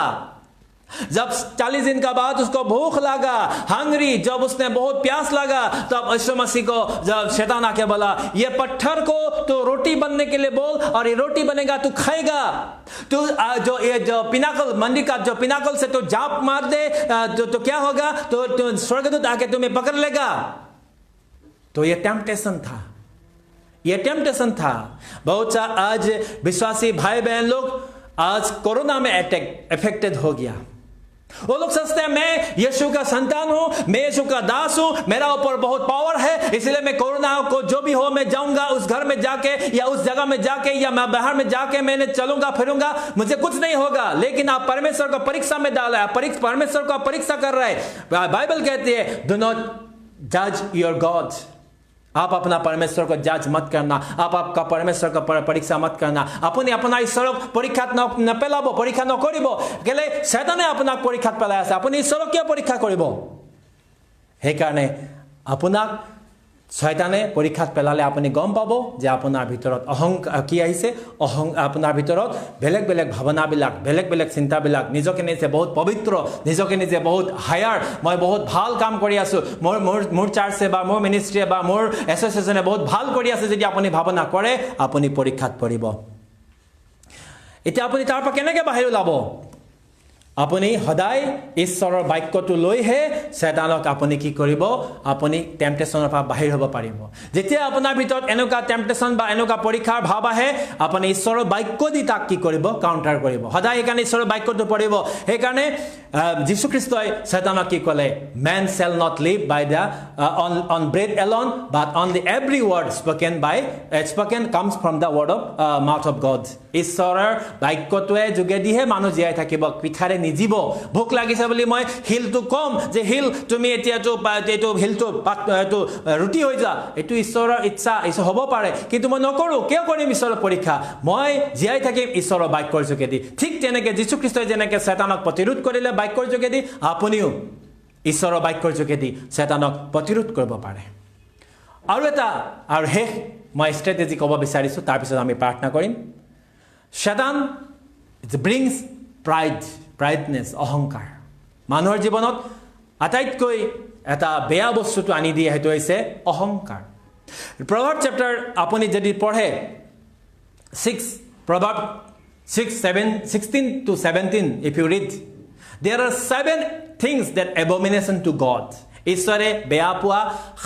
जब 40 दिन का बाद उसको भूख लगा हंग्री जब उसने बहुत प्यास लगा तब यीशु मसीह को जब शैतान आके बोला ये पत्थर को तो रोटी बनने के लिए बोल और ये रोटी बनेगा तू खाएगा तू जो पिनाकल मंदिर का जो पिनाकल से तो जाप मार दे तो क्या होगा तो स्वर्गदूत आके तुम्हें पकड़ लेगा तो ये टेम्पटेशन था बहुत सा आज विश्वासी भाई बहन लोग आज कोरोना में अफेक्टेड हो गया वो लोग सोचते हैं मैं यीशु का संतान हूं मैं यीशु का दास हूं मेरा ऊपर बहुत पावर है इसलिए मैं कोरोना को जो भी हो मैं जाऊंगा उस घर में जाके या उस जगह में जाके या मैं बाहर में जाके मैंने चलूंगा फिरूंगा मुझे कुछ नहीं होगा लेकिन आप परमेश्वर को परीक्षा में डाला है परमेश्वर को परीक्षा कर रहा है बाइबल कहती है डू नॉट जज योर गॉड आप अपना परमेश्वर को जांच मत करना आप आपका परमेश्वर को परीक्षा मत करना अपनी अपना ईश्वरक परीक्षा न पेलाब परीक्षा नकरिब केले शैताने आपनाक परीक्षात पेलाई আছে আপুনি ঈশ্বৰক কিয় পৰীক্ষা কৰিব সেই কাৰণে আপোনাক শয়তানে পৰীক্ষাত পেলালে আপুনি গম পাব যে আপোনাৰ ভিতৰত অহংকাৰ কি আহিছে আপোনাৰ ভিতৰত বেলেগ বেলেগ ভাৱনাবিলাক বেলেগ বেলেগ চিন্তাবিলাক নিজকে নিজে বহুত পবিত্ৰ নিজকে নিজে বহুত হায়াৰ মই বহুত ভাল কাম কৰি আছো মোৰ চাৰ্চে বা মোৰ মিনিষ্ট্ৰীয়ে বা মোৰ এছ'চিয়েশ্যনে বহুত ভাল কৰি আছে যদি আপুনি ভাৱনা কৰে আপুনি পৰীক্ষাত পৰিব এতিয়া আপুনি তাৰ পৰা কেনেকৈ বাহিৰ ওলাব আপুনি সদায় ঈশ্বৰৰ বাক্যটো লৈহে শয়তানক আপুনি কি কৰিব আপুনি টেম্পটেশ্যনৰ পৰা বাহিৰ হ'ব পাৰিব যেতিয়া আপোনাৰ ভিতৰত এনেকুৱা টেম্পটেশ্যন বা এনেকুৱা পৰীক্ষাৰ ভাৱ আহে আপুনি ঈশ্বৰৰ বাক্য দি তাক কি কৰিব কাউণ্টাৰ কৰিব সদায় এইকাৰণে ঈশ্বৰৰ বাক্যটো পঢ়িব সেইকাৰণে যীশু খ্ৰীষ্টই শয়তানক কি ক'লে man shall not live by the on bread alone but on the every word spoken comes from the word of mouth of God ঈশ্বৰৰ বাক্যটোৱে যোগেদিহে মানুহ জীয়াই থাকিব পিঠাৰে নিজিব ভোক লাগিছে বুলি মই হিলটো কম যে হিল তুমি এতিয়াটো এইটো হিলটো ৰুটি হৈ যা এইটো ঈশ্বৰৰ ইচ্ছা এইটো হ'ব পাৰে কিন্তু মই নকৰো কিয় কৰিম ঈশ্বৰৰ পৰীক্ষা মই জীয়াই থাকিম ঈশ্বৰৰ বাক্যৰ যোগেদি ঠিক তেনেকৈ যীশু খ্ৰীষ্টই যেনেকৈ শয়তানক প্ৰতিৰোধ কৰিলে বাক্যৰ যোগেদি আপুনিও ঈশ্বৰৰ বাক্যৰ যোগেদি শয়তানক প্ৰতিৰোধ কৰিব পাৰে আৰু এটা আৰু শেষ মই ষ্ট্ৰেটেজি ক'ব বিচাৰিছোঁ তাৰপিছত আমি প্ৰাৰ্থনা কৰিম শয়তান ব্ৰিংছ প্ৰাইডনেছ অহংকাৰ মানুহৰ জীৱনত আটাইতকৈ এটা বেয়া বস্তুটো আনি দিয়ে সেইটো হৈছে অহংকাৰ প্ৰভাৱ চেপ্টাৰ আপুনি যদি পঢ়ে 6 প্ৰভাৱ 16 to 17 if you read there are 7 things that abomination to God ঈশ্বৰে বেয়া পোৱা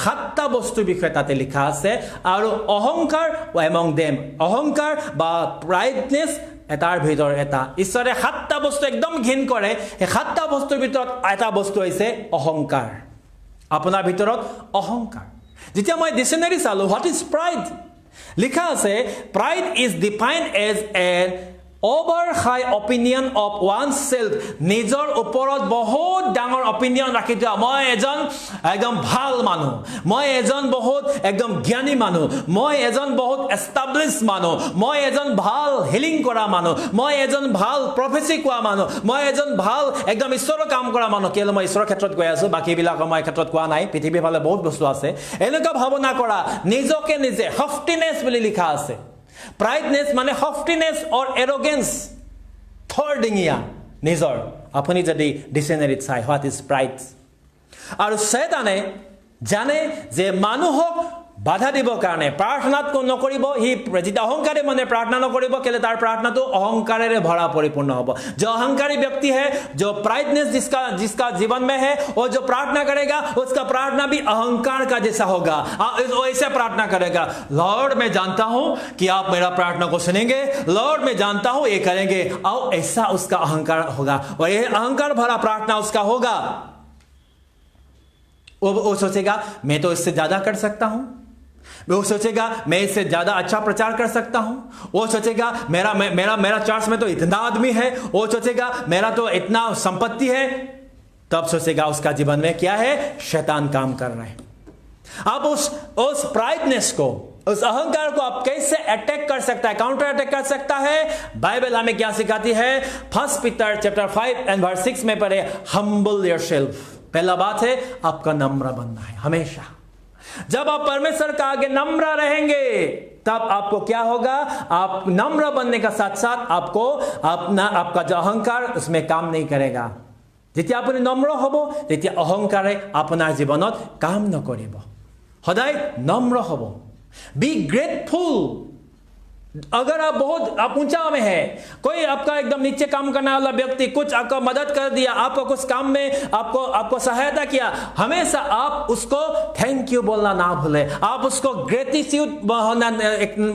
7টা বস্তুৰ বিষয়ে তাতে লিখা আছে আৰু অহংকাৰ among them অহংকাৰ বা প্ৰাইডনেছ এটাৰ ভিতৰ এটা ঈশ্বৰে 7টা বস্তু একদম ঘিন কৰে এই 7টা বস্তুৰ ভিতৰত এটা বস্তু হৈছে অহংকাৰ আপোনাৰ ভিতৰত অহংকাৰ যেতিয়া মই ডিকচনেৰী চালো what is pride লিখা আছে pride is defined as an over high opinion of oneself নিজৰ ওপৰত বহুত ডাঙৰ opinion ৰাখি দিয়া মই এজন একদম ভাল মানুহ মই এজন বহুত একদম জ্ঞানী মানুহ মই এজন বহুত established মানুহ মই এজন ভাল হিলিং কৰা মানুহ মই এজন ভাল প্ৰফেসি কোৱা মানুহ মই এজন ভাল একদম ঈশ্বৰৰ কাম কৰা মানুহ কেলে মই ঈশ্বৰৰ ক্ষেত্ৰত কৈ আছো বাকিবিলাক মই ক্ষেত্ৰত কোৱা নাই পৃথিৱীৰ ফালে বহুত বস্তু আছে এনেকুৱা ভাৱনা কৰা নিজকে নিজে হফটিনেছ বুলি লিখা আছে Prideness মানে haughtiness or arrogance থৰডিঙিয়া নিজৰ আপুনি যদি ডিকচনেৰীত চাই what is pride আৰু শয়তানে জানে যে মানুহক বাধা দিবৰ কাৰণে প্ৰাৰ্থনাত কোন নকৰিব হি যেতিয়া অহংকাৰে মানে প্ৰাৰ্থনা নকৰিব কেলে তাৰ প্ৰাৰ্থনাটো অহংকাৰেৰে ভৰা পৰিপূৰ্ণ হ'ব जो अहंकारी व्यक्ति है जो प्राइडनेस जिसका जीवन में है वो जो प्रार्थना करेगा उसका प्रार्थना भी अहंकार का जैसा होगा वो ऐसे प्रार्थना करेगा लॉर्ड मैं जानता हूं कि आप मेरा प्रार्थना को सुनेंगे लॉर्ड मैं जानता हूं ये करेंगे और ऐसा उसका अहंकार होगा और ये अहंकार भरा प्रार्थना उसका होगा वो सोचेगा मैं तो इससे ज्यादा कर सकता हूं वो सोचेगा मैं इससे ज्यादा अच्छा प्रचार कर सकता हूं वो सोचेगा मेरा चर्च में तो इतना आदमी है वो सोचेगा मेरा तो इतना संपत्ति है तब सोचेगा उसका जीवन में क्या है शैतान काम कर रहा है अब उस प्राइडनेस को उस अहंकार को आप कैसे अटैक कर सकता है काउंटर अटैक कर सकता है बाइबल हमें क्या सिखाती है 1 पीटर चैप्टर 5 एंड वर्स 6 में पढ़े हम्बल योरसेल्फ पहला बात है आपका नम्र बनना है हमेशा जब आप परमेश्वर का आगे नम्र रहेंगे तब आपको क्या होगा आप नम्र बनने का साथ साथ आपको आपका जो अहंकार उसमें काम नहीं करेगा যেতিয়া আপুনি নম্ৰ হ'ব তেতিয়া অহংকাৰে আপোনাৰ জীৱনত কাম নকৰিব সদায় নম্ৰ হ'ব বি গ্ৰেটফুল अगर आप ऊंचा में है कोई आपका एकदम नीचे काम करने वाला व्यक्ति कुछ आपका मदद कर दिया आपको कुछ काम में आपको सहायता किया हमेशा आप उसको थैंक यू बोलना ना भूले आप उसको ग्रेटिट्यूड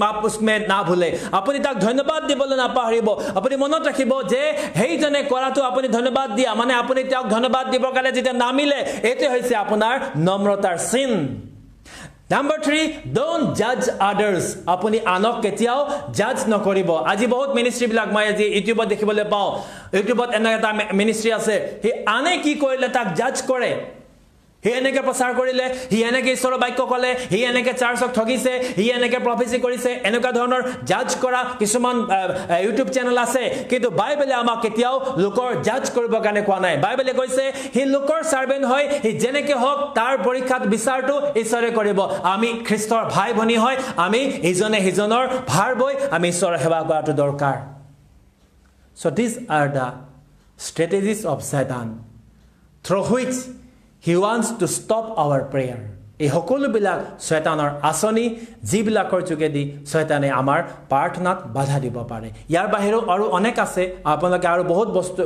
आप उसमें ना भूले अपनी तक धन्यवाद दिबले ना पाहरिब अपनी मनत राखिब जे हेइजने करातो अपनी धन्यवाद दिया माने अपनी तक धन्यवाद दिबर काले जेटा नामिले एते হৈছে আপোনাৰ নম্ৰতাৰ চিন Number 3, don't judge others. আপুনি আনক কেতিয়াও জাজ নকৰিব আজি বহুত মিনিষ্ট্ৰি বিলাক মই আজি ইউটিউবত দেখিবলৈ পাওঁ ইউটিউবত এটা মিনিষ্ট্ৰি আছে হি আনে কি কৰিলে তাক জাজ কৰে হি এনেকে প্ৰচাৰ কৰিলে হি এনেকে ঈশ্বৰৰ বাক্য ক'লে হি এনেকে চাৰ্চক ঠগিছে হি এনেকে প্ৰফেসি কৰিছে এনেকা ধৰণৰ জাজ কৰা কিছুমান ইউটিউব চেনেল আছে কিন্তু বাইবেলে আমাক কেতিয়াও লোকৰ জাজ কৰিব কাৰণে কোৱা নাই বাইবেলে কৈছে হি লোকৰ সাৰ্ভেন্ট হয় হি যেনেকে হওক তাৰ পৰীক্ষাত বিচাৰটো ঈশ্বৰে কৰিব আমি খ্ৰীষ্টৰ ভাই ভনী হয় আমি ইজনে হিজনৰ ভাৰ বৈ আমি ঈশ্বৰৰ সেৱা কৰাটো দৰকাৰ so these are the strategies of Satan through which he wants to stop our prayer এই সকলোবিলাক শয়তানৰ আসনি যিবিলাকৰ যোগেদি শয়তানে আমাৰ প্ৰাৰ্থনাত বাধা দিব পাৰে ইয়াৰ বাহিৰেও আৰু অনেক আছে আপোনালোকে আৰু বহুত বস্তু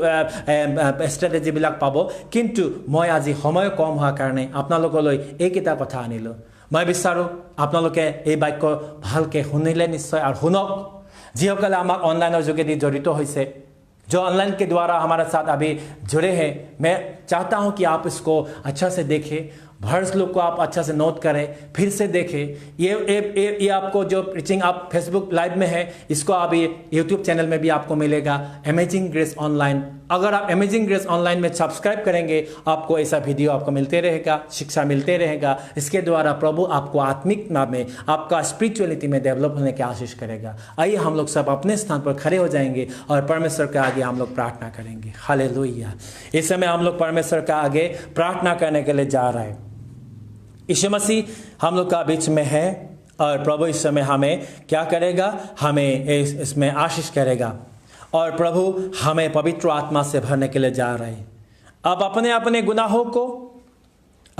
ষ্ট্ৰেটেজি বিলাক পাব কিন্তু মই আজি সময় কম হোৱাৰ কাৰণে আপোনালোকলৈ এইকেইটা কথা আনিলো মই বিচাৰো আপোনালোকে এই বাক্য ভালকে শুনিলে নিশ্চয় আৰু শুনক যিসকলে আমাক অনলাইনৰ যোগেদি জড়িত হৈছে जो ऑनलाइन के द्वारा हमारे साथ अभी जुड़े हैं मैं चाहता हूं कि आप इसको अच्छा से देखें वर्ड्स लोग को आप अच्छा से नोट करें, फिर से देखें। ये आपको जो प्रीचिंग आप फेसबुक लाइव में है, इसको आप ये यूट्यूब चैनल में भी आपको मिलेगा, अमेजिंग ग्रेस ऑनलाइन। अगर आप अमेजिंग ग्रेस ऑनलाइन में सब्सक्राइब करेंगे, आपको ऐसा वीडियो आपको मिलते रहेगा, शिक्षा मिलते रहेगा। इसके द्वारा प्रभु आपको आत्मिकता में, आपका स्पिरिचुअलिटी में डेवलप होने की आशीष करेगा। आइए हम लोग सब अपने स्थान पर खड़े हो जाएंगे और परमेश्वर के आगे हम लोग प्रार्थना करेंगे। हालेलुया। इस समय हम लोग परमेश्वर के आगे प्रार्थना करने के लिए जा रहे हैं। यीशु मसीह हम लोग का बीच में है और प्रभु इस समय हमें क्या करेगा, हमें इसमें आशीष करेगा और प्रभु हमें पवित्र आत्मा से भरने के लिए जा रहे हैं। आप अपने अपने गुनाहों को,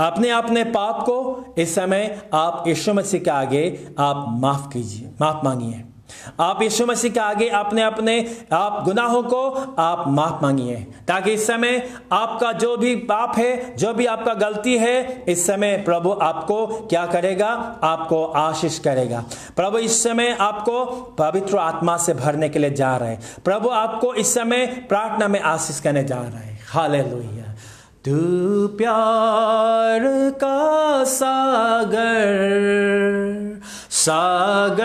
अपने अपने पाप को इस समय आप यीशु मसीह के आगे आप माफ कीजिए, माफ मांगिए। आप यीशु मसीह के आगे अपने अपने आप गुनाहों को आप माफ मांगिए, ताकि इस समय आपका जो भी पाप है, जो भी आपका गलती है, इस समय प्रभु आपको क्या करेगा, आपको आशीष करेगा। प्रभु इस समय आपको पवित्र आत्मा से भरने के लिए जा रहे हैं। प्रभु आपको इस समय प्रार्थना में आशीष करने जा रहे हैं। हालेलुया। तू प्यार का सागर, सागर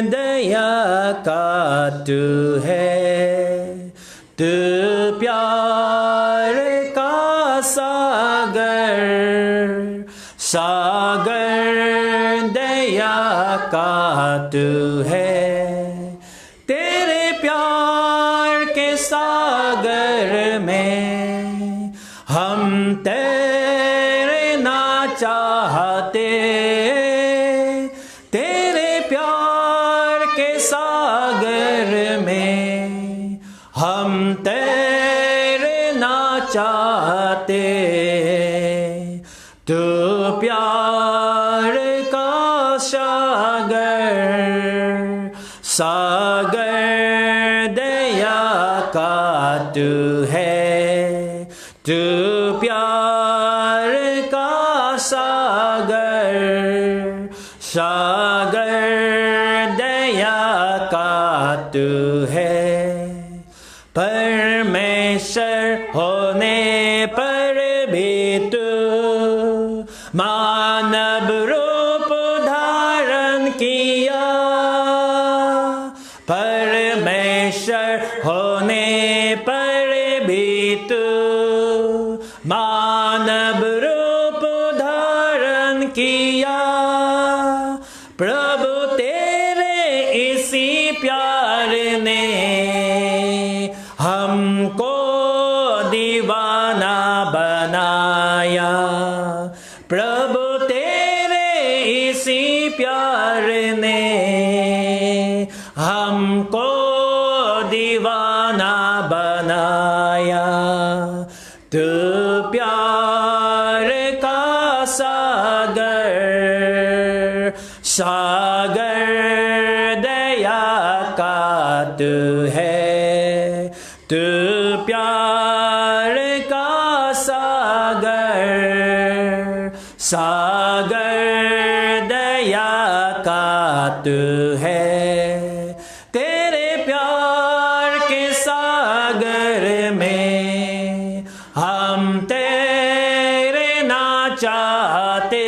दया का तू है। तू प्यार का सागर, सागर दया का तू है। तेरे प्यार के सागर में हम तैरना चाहते। तेरे प्यार के सागर में हम तैरना चाहते। तू प्यार का सागर, सागर दया का तू है। तू प्यार का सागर, सागर दया का तू है। परमेश्वर होने पर भी तू मानव रूप धारण किया। परमेश्वर होने पर भी तू मानव रूप धारण किया। प्रभु तेरे इसी प्यार ने हमको दीवाना बनाया। प्रभु तेरे इसी प्यार ने हमको दीवाना बनाया। तू प्यार का सागर, सागर दया का तू है। तू प्यार का सागर, सागर दया का तू है। तेरे प्यार के सागर में हम तैरना चाहते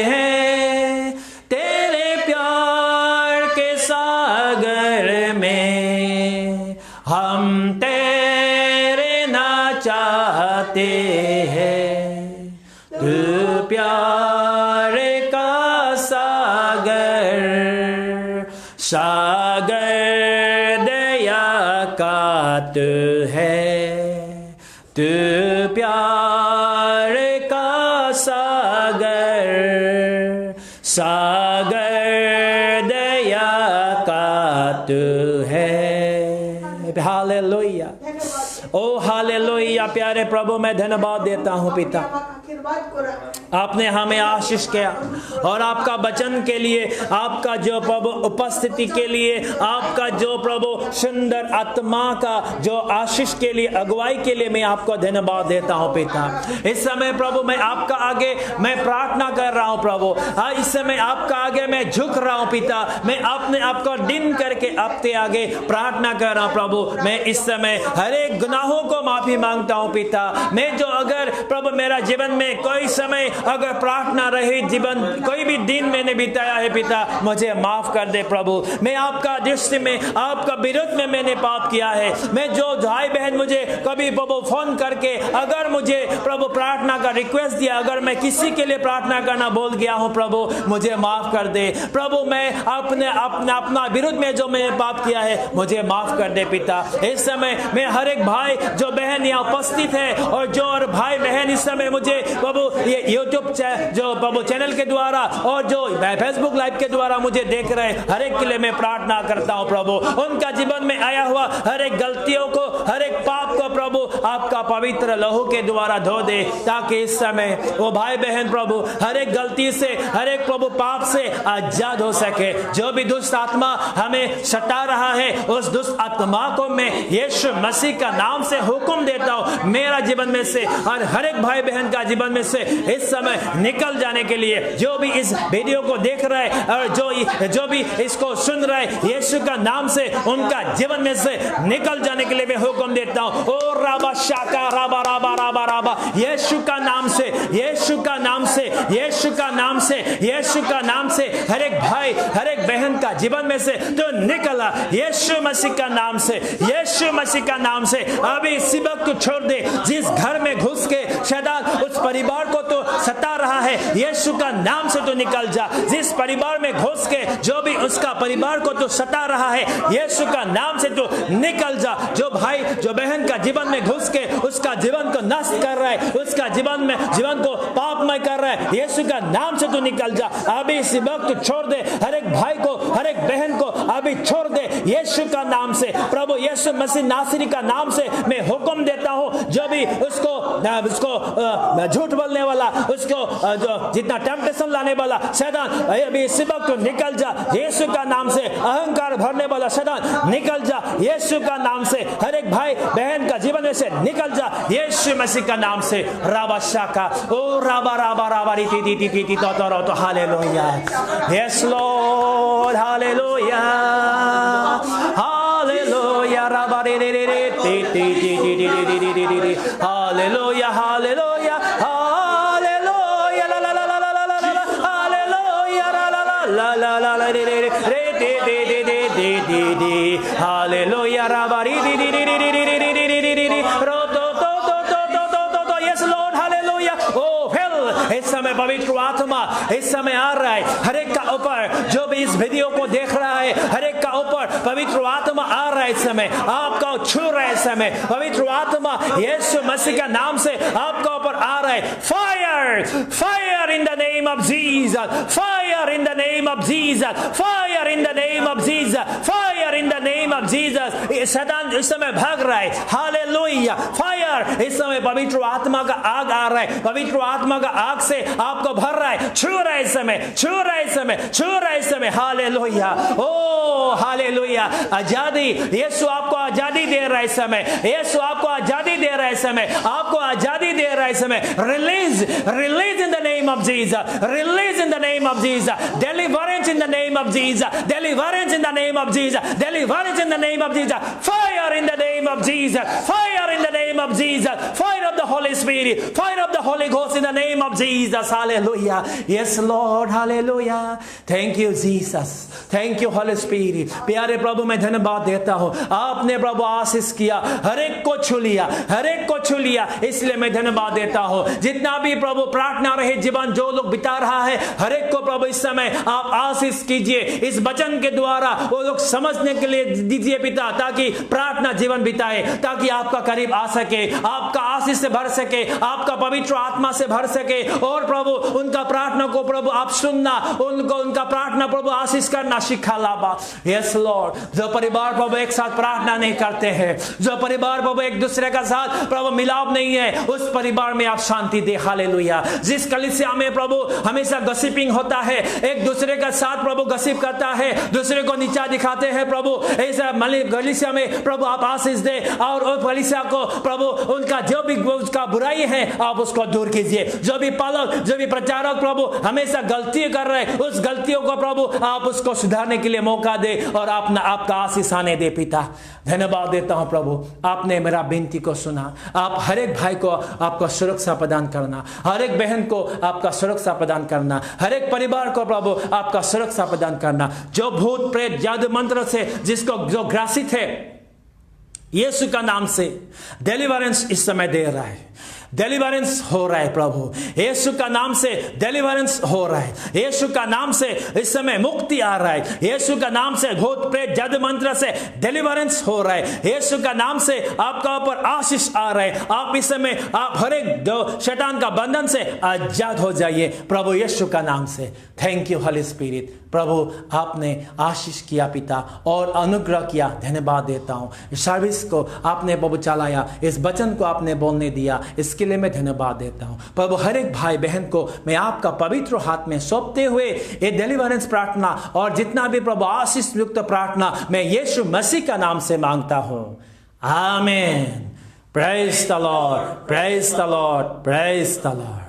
हैं। तेरे प्यार के सागर में हम तैरना चाहते हैं। तू प्यार का सागर, सागर दया का तू है। तू प्यार का सागर, सागर दया का तू है। हालेलुया। ओ हालेलुया। प्यारे प्रभु मैं धन्यवाद देता हूँ पिता, आपने हमें आशीष किया और आपका वचन के लिए, आपका जो प्रभु उपस्थिति के लिए, आपका जो प्रभु सुंदर आत्मा का जो आशीष के लिए, अगुवाई के लिए मैं आपको धन्यवाद देता हूं पिता। इस समय प्रभु मैं आपका आगे मैं प्रार्थना कर रहा हूं प्रभु। इस समय आपका आगे मैं झुक रहा हूं पिता। मैं अपने आपको दिन करके आपके आगे प्रार्थना कर रहा हूं प्रभु। मैं इस समय हर एक गुनाहों को माफी मांगता हूं पिता। मैं जो अगर प्रभु मेरा जीवन में कोई समय अगर प्रार्थना रहित जीवन कोई भी दिन मैंने बिताया है पिता, मुझे माफ कर दे प्रभु। मैं आपका दृष्टि में, आपका विरुद्ध में मैंने पाप किया है। मैं जो भाई बहन मुझे कभी प्रभु फोन करके अगर मुझे प्रभु प्रार्थना का रिक्वेस्ट दिया, अगर मैं किसी के लिए प्रार्थना करना बोल गया हूं प्रभु, मुझे माफ कर दे प्रभु। मैं अपना विरुद्ध में जो मैंने पाप किया है, मुझे माफ कर दे पिता। इस समय मैं हर एक भाई जो बहन यहाँ उपस्थित है और जो और भाई बहन इस समय मुझे प्रभु ये यूट्यूब जो प्रभु चैनल के द्वारा और जो फेसबुक लाइव के द्वारा मुझे देख रहे हर एक के लिए मैं प्रार्थना करता हूँ प्रभु। उनका जीवन में आया हुआ हर एक गलतियों को, हर एक पाप को प्रभु आपका पवित्र लहू के द्वारा धो दे, ताकि इस समय वो भाई बहन प्रभु हर एक गलती से, हर एक प्रभु पाप से आजाद हो सके। जो भी दुष्ट आत्मा हमें सता रहा है, उस दुष्ट आत्मा को मैं यीशु मसीह का नाम से हुक्म देता हूँ मेरा जीवन में से और हर एक भाई बहन का जीवन में से इस समय निकल जाने के लिए। जो भी इस वीडियो को देख रहा है और जो भी इसको सुन रहा है, यीशु का नाम से उनका जीवन में से निकल जाने के लिए मैं हुक्म देता हूँ। ओ राबा शाका राबा राबा राबा राबा, यीशु का नाम से, यीशु का नाम से, यीशु का नाम से, यीशु का नाम से हर एक भाई हर एक बहन का जीवन में से तो निकला यीशु मसीह का नाम से, यीशु मसीह का नाम से। अभी इसी वक्त तो छोड़ दे जिस घर में घुस के शैतान उस परिवार को तो सता रहा है, यीशु का नाम से तो निकल जा। जिस परिवार में घुस के जो भी उसका परिवार को तो सता रहा है, यीशु का नाम से तो निकल जा। जो भाई जो बहन का जीवन में घुस के उसका जीवन को नष्ट कर रहा है, उसका जीवन को पापमय कर रहा है, यीशु का नाम से तो निकल जा। अभी इसी वक्त छोड़ दे हर एक भाई को, हर एक बहन को अभी छोड़ दे यीशु का नाम से। प्रभु यीशु मसीह नासरी का नाम से मैं हुक्म देता हूँ, जो भी उसको झूठ बोलने वाला, उसको जो जितना टेम्पटेशन लाने वाला शैतान, अभी इसी वक्त निकल जा यीशु का नाम से। अहंकार भरने वाला शैतान निकल जा यीशु का नाम से। हर एक भाई बहन का जीवन में से निकल जा यीशु मसीह का नाम से। राबा शाका ओ राबा राबा राबा री टी टी टी टी तो hallelujah, yes Lord, hallelujah hallelujah राबा रे रे रे रे टी टी टी टी टी टी टी टी हालेलुया हालेलुया हालेलुया ला ला ला ला ला ला ला हालेलुया ला ला ला ला ला ला रे रे रे टी टी टी टी टी टी टी हालेलुया राबा री री री री री री री री री री री री रो तो यस लॉर्ड हालेलुया। ओ फिल इस समय पवित्र आत्मा इस समय आ रहा है हर एक का ऊपर, जो भी इस वीडियो को देख रहा है हर एक का ऊपर पवित्र आत्मा आ रहा है इस समय, आपका छू रहा है इस समय। पवित्र आत्मा यीशु मसीह का नाम से आपका ऊपर आ रहा है। Fire fire in the name of Jesus, fire in the name of Jesus, fire in the name of Jesus, fire in the name of Jesus. शैतान इस समय भाग रहा है, हालेलुया। फायर इस समय पवित्र आत्मा का आग आ रहा है, पवित्र आत्मा का आग से आपको भर रहा है, छू रहा है इस समय, छू रहा है इस समय, छू रहा है इस समय। हालेलुया, ओ हालेलुया। आजादी, यीशु आपको आजादी दे रहा है इस समय, यीशु आपको आजादी दे रहा है इस समय, आपको आजादी दे रहा है इस समय। Release release in the name of Jesus, release in the name of Jesus, deliverance in the name of Jesus, deliverance in the name of Jesus, deliverance in the name of Jesus. Fire in the name of Jesus, fire in the name of Jesus, fire of the Holi spirit, fire of the Holi ghost in the name of Jesus. Hallelujah, yes Lord, hallelujah. Thank you Jesus, thank you holy spirit. प्यारे प्रभु मैं धन्यवाद देता हूं, आपने प्रभु आशीष किया, हर एक को छू लिया, हर एक को छू लिया, इसलिए मैं धन्यवाद देता हूं। जितना भी प्रभु प्रार्थना रहे जीवन जो लोग बिता रहा है, हर एक को प्रभु इस समय आप आशीष कीजिए, इस वचन के द्वारा वो लोग समझने के लिए दीजिए पिता, ताकि प्रार्थना जीवन बिताए, ताकि आपका करीब आ सके, आपका आशीष से भर सके, आपका पवित्र आत्मा से भर सके, और प्रभु उनका प्रार्थना को प्रभु आप सुनना, उनको उनका प्रार्थना प्रभु आशीष करना सिखा लाबा। यस लॉर्ड, जो परिवार प्रभु एक साथ प्रार्थना नहीं करते हैं, जो परिवार प्रभु एक दूसरे का साथ प्रभु मिलाप नहीं है, उस परिवार में आप शांति दे। हालेलुया। जिस कलीसिया में प्रभु हमेशा गसिपिंग होता है, एक दूसरे का साथ प्रभु गसिप करता है, दूसरे को नीचा दिखाते हैं प्रभु, ऐसा कलीसिया में प्रभु आप आशीष दे, और उस कलीसिया को प्रभु उनका जो भी उसका बुराई है आप उसको दूर कीजिए। जो भी पालक, जो भी प्रचारक प्रभु हमेशा गलती कर रहे, उस गलतियों को प्रभु आप उसको सुधारने के लिए मौका दे और आपका आशीष आने दे। पिता धन्यवाद देता हूं प्रभु, आपने मेरा विनती को सुना। आप हर एक भाई को आपका सुरक्षा प्रदान करना, हर एक बहन को आपका सुरक्षा प्रदान करना, हर एक परिवार को प्रभु आपका सुरक्षा प्रदान करना। जो भूत प्रेत जादू मंत्र से जिसको जो ग्रासित है, यीशु का नाम से डिलीवरेंस इस समय दे रहा है, डिलीवरेंस हो रहा है प्रभु। यीशु का नाम से डिलीवरेंस हो रहा है, यीशु का नाम से इस समय मुक्ति आ रहा है, यीशु का नाम से भूत प्रेत जादू मंत्र से डिलीवरेंस हो रहा है, यीशु का नाम से आपका ऊपर आशीष आ रहा है। आप इस समय आप हर एक शैतान का बंधन से आजाद हो जाइए प्रभु यीशु का नाम से। Thank you holy spirit. प्रभु आपने आशीष किया पिता और अनुग्रह किया, धन्यवाद देता हूं। इस सर्विस को आपने प्रभु चलाया, इस वचन को आपने बोलने दिया, इसके लिए मैं धन्यवाद देता हूं प्रभु। हर एक भाई बहन को मैं आपका पवित्र हाथ में सौंपते हुए ये डिलीवरेंस प्रार्थना और जितना भी प्रभु आशीष युक्त प्रार्थना मैं यीशु मसीह का नाम से मांगता हूं, आमीन। Praise the Lord, praise the Lord, praise the Lord.